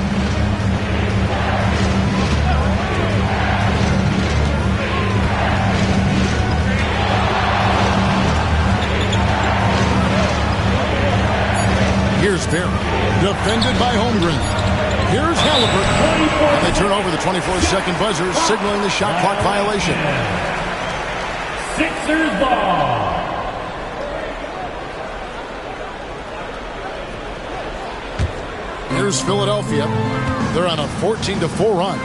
Here's Barry. Defended by Holmgren. Here's Halliburton. And they turn over the 24-second buzzer, signaling the shot clock violation. Sixers ball. Here's Philadelphia. They're on a 14-4 run.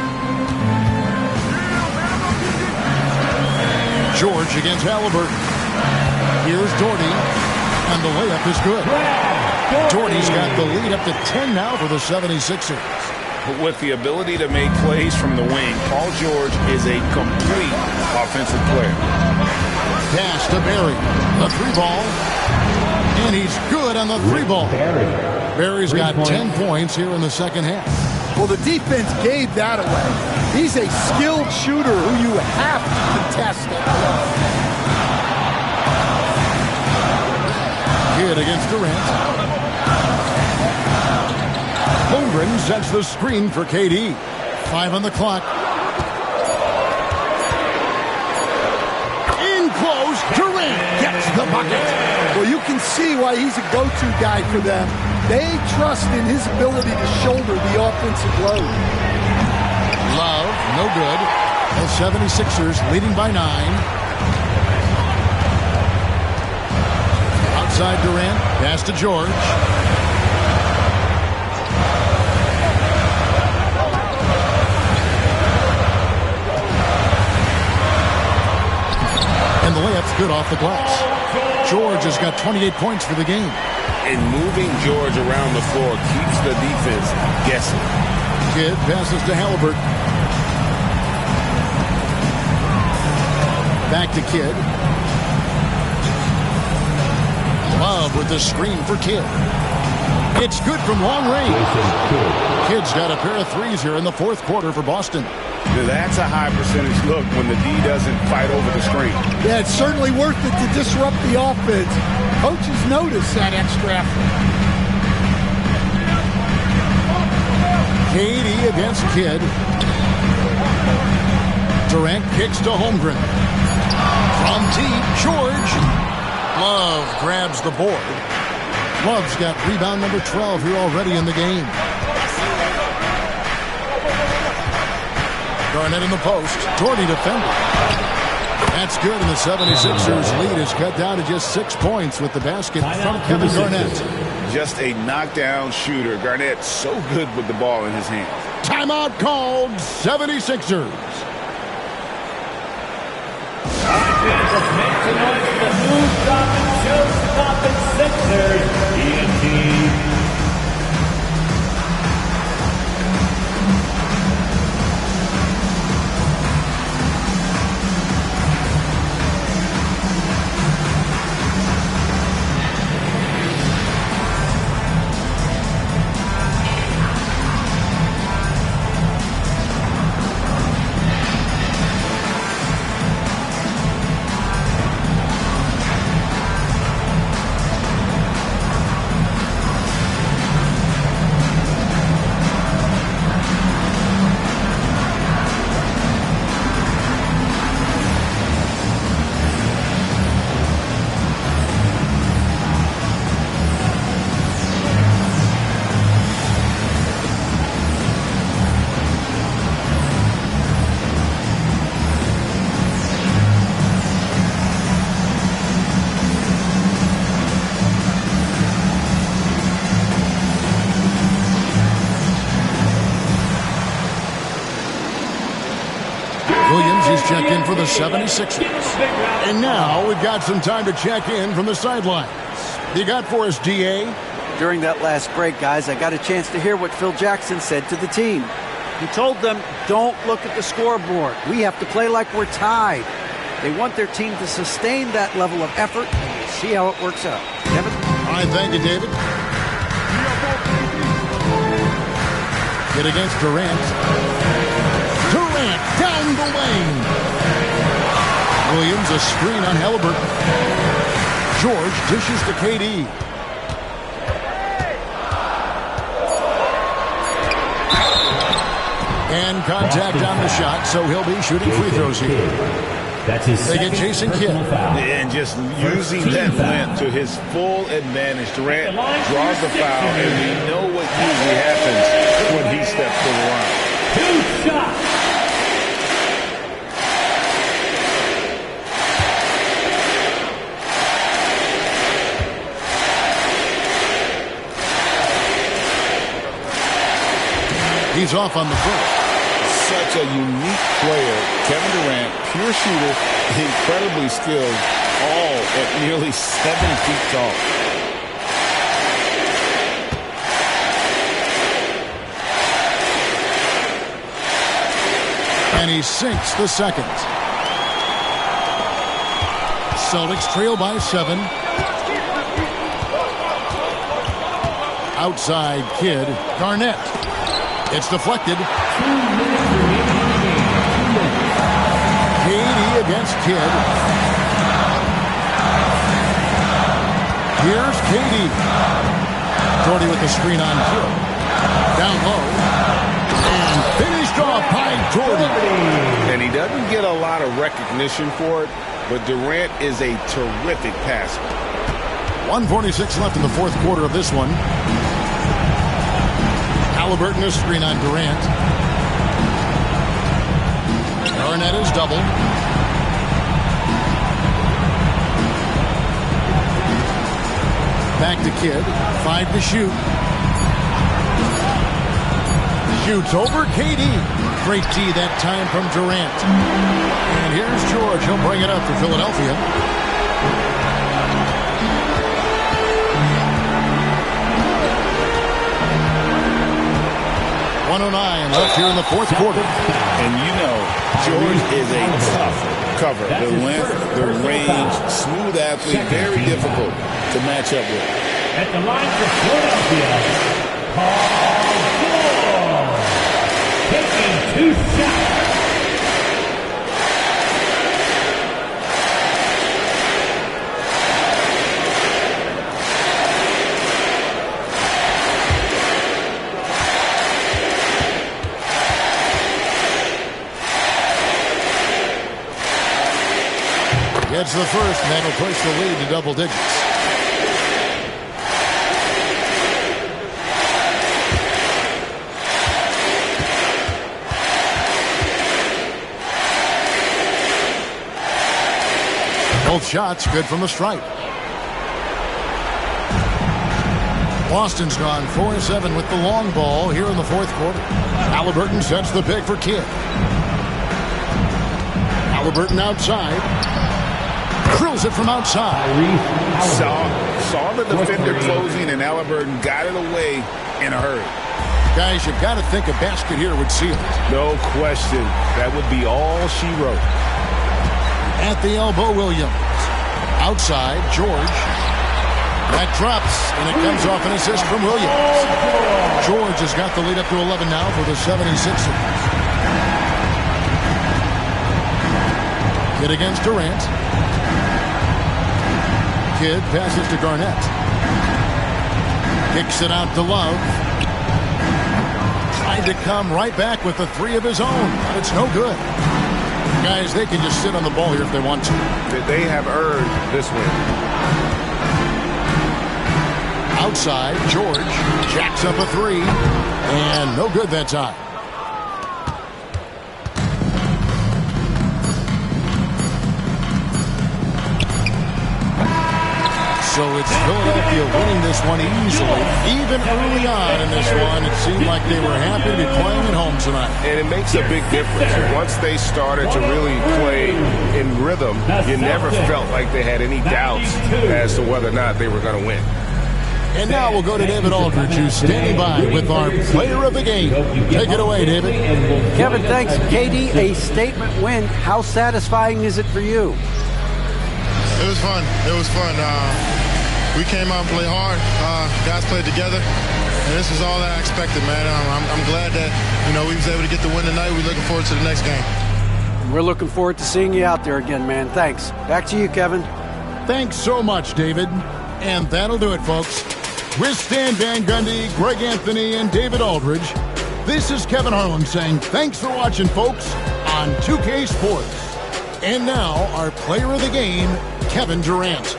George against Halliburton. Here's Doherty. And the layup is good. Doherty's got the lead up to 10 now for the 76ers. But with the ability to make plays from the wing, Paul George is a complete offensive player. Pass to Barry. The 3-ball. And he's good on the 3-ball. Barry's got 10 points here in the second half. Well, the defense gave that away. He's a skilled shooter who you have to contest it. Kidd against Durant. Holmgren sets the screen for KD. 5 on the clock. In close, Durant gets the bucket. Well, you can see why he's a go-to guy for them. They trust in his ability to shoulder the offensive load. Love, no good. The 76ers leading by 9. Outside Durant, pass to George. And the layup's good off the glass. George has got 28 points for the game. And moving George around the floor keeps the defense guessing. Kidd passes to Halliburton. Back to Kidd. Love with the screen for Kidd. It's good from long range. Kidd's got a pair of threes here in the fourth quarter for Boston. That's a high percentage look when the D doesn't fight over the screen. Yeah, it's certainly worth it to disrupt the offense. Coaches notice that extra effort. KD against Kidd. Durant kicks to Holmgren. From deep, George. Love grabs the board. Love's got rebound number 12 here already in the game. Garnett in the post. Doherty defending. That's good, and the 76ers lead is cut down to just 6 points with the basket from Kevin Garnett. Just a knockdown shooter. Garnett so good with the ball in his hands. Timeout called, 76ers. Let's make some noise for the move-stopping, show-stopping Sixers. ENT. Williams is checked in for the 76ers. And now we've got some time to check in from the sidelines. You got for us, DA? During that last break, guys, I got a chance to hear what Phil Jackson said to the team. He told them, don't look at the scoreboard. We have to play like we're tied. They want their team to sustain that level of effort, and we'll see how it works out. Kevin? All right, thank you, David. Get against Durant. Durant down the lane. Williams a screen on Halliburton. George dishes to KD. And contact on the shot, so he'll be shooting free throws here. That's his they get Jason Kidd. And just using that length to his full advantage. Durant draws the foul, and we know what usually happens when he steps to the line. 2 shots. He's off on the first. Such a unique player. Kevin Durant, pure shooter, incredibly skilled, all at nearly 7 feet tall. And he sinks the second. Celtics trail by 7. Outside Kidd. Garnett. It's deflected. KD against Kidd. Here's KD. Jordy with the screen on Kidd. Down low. And finished off by Jordy. And he doesn't get a lot of recognition for it, but Durant is a terrific passer. 1:46 left in the fourth quarter of this one. Halliburton a screen on Durant. Garnett is doubled. Back to Kidd. 5 to shoot. Shoots over KD. Great D that time from Durant. And here's George. He'll bring it up for Philadelphia. .109 left here in the fourth quarter. And you know, George is a tough cover. The length, the range, smooth athlete, very difficult to match up with. At the line for Philadelphia, Paul George, taking 2 shots. Gets the first, and that'll push the lead to double digits. Both shots good from the stripe. Boston's gone 4-7 with the long ball here in the fourth quarter. Halliburton sets the pick for Kidd. Halliburton outside. Drills it from outside. Saw the defender closing, and Halliburton got it away in a hurry. Guys, you've got to think a basket here would seal it. No question. That would be all she wrote. At the elbow, Williams. Outside, George. That drops, and it comes off an assist from Williams. George has got the lead up to 11 now for the 76ers. Kidd against Durant. Kidd passes to Garnett. Kicks it out to Love. Tried to come right back with the 3 of his own, but it's no good. Guys, they can just sit on the ball here if they want to. They have earned this win. Outside, George jacks up a 3, and no good that time. So it's Philadelphia winning this one easily. Even early on in this one, it seemed like they were happy to be playing at home tonight. And it makes a big difference. Once they started to really play in rhythm, you never felt like they had any doubts as to whether or not they were going to win. And now we'll go to David Aldridge, who's standing by with our player of the game. Take it away, David. Kevin, thanks. KD, a statement win. How satisfying is it for you? It was fun. It was fun. We came out and played hard. Guys played together. And this is all I expected, man. I'm glad that, we was able to get the win tonight. We're looking forward to the next game. We're looking forward to seeing you out there again, man. Thanks. Back to you, Kevin. Thanks so much, David. And that'll do it, folks. With Stan Van Gundy, Greg Anthony, and David Aldridge, this is Kevin Harlan saying thanks for watching, folks, on 2K Sports. And now, our player of the game, Kevin Durant.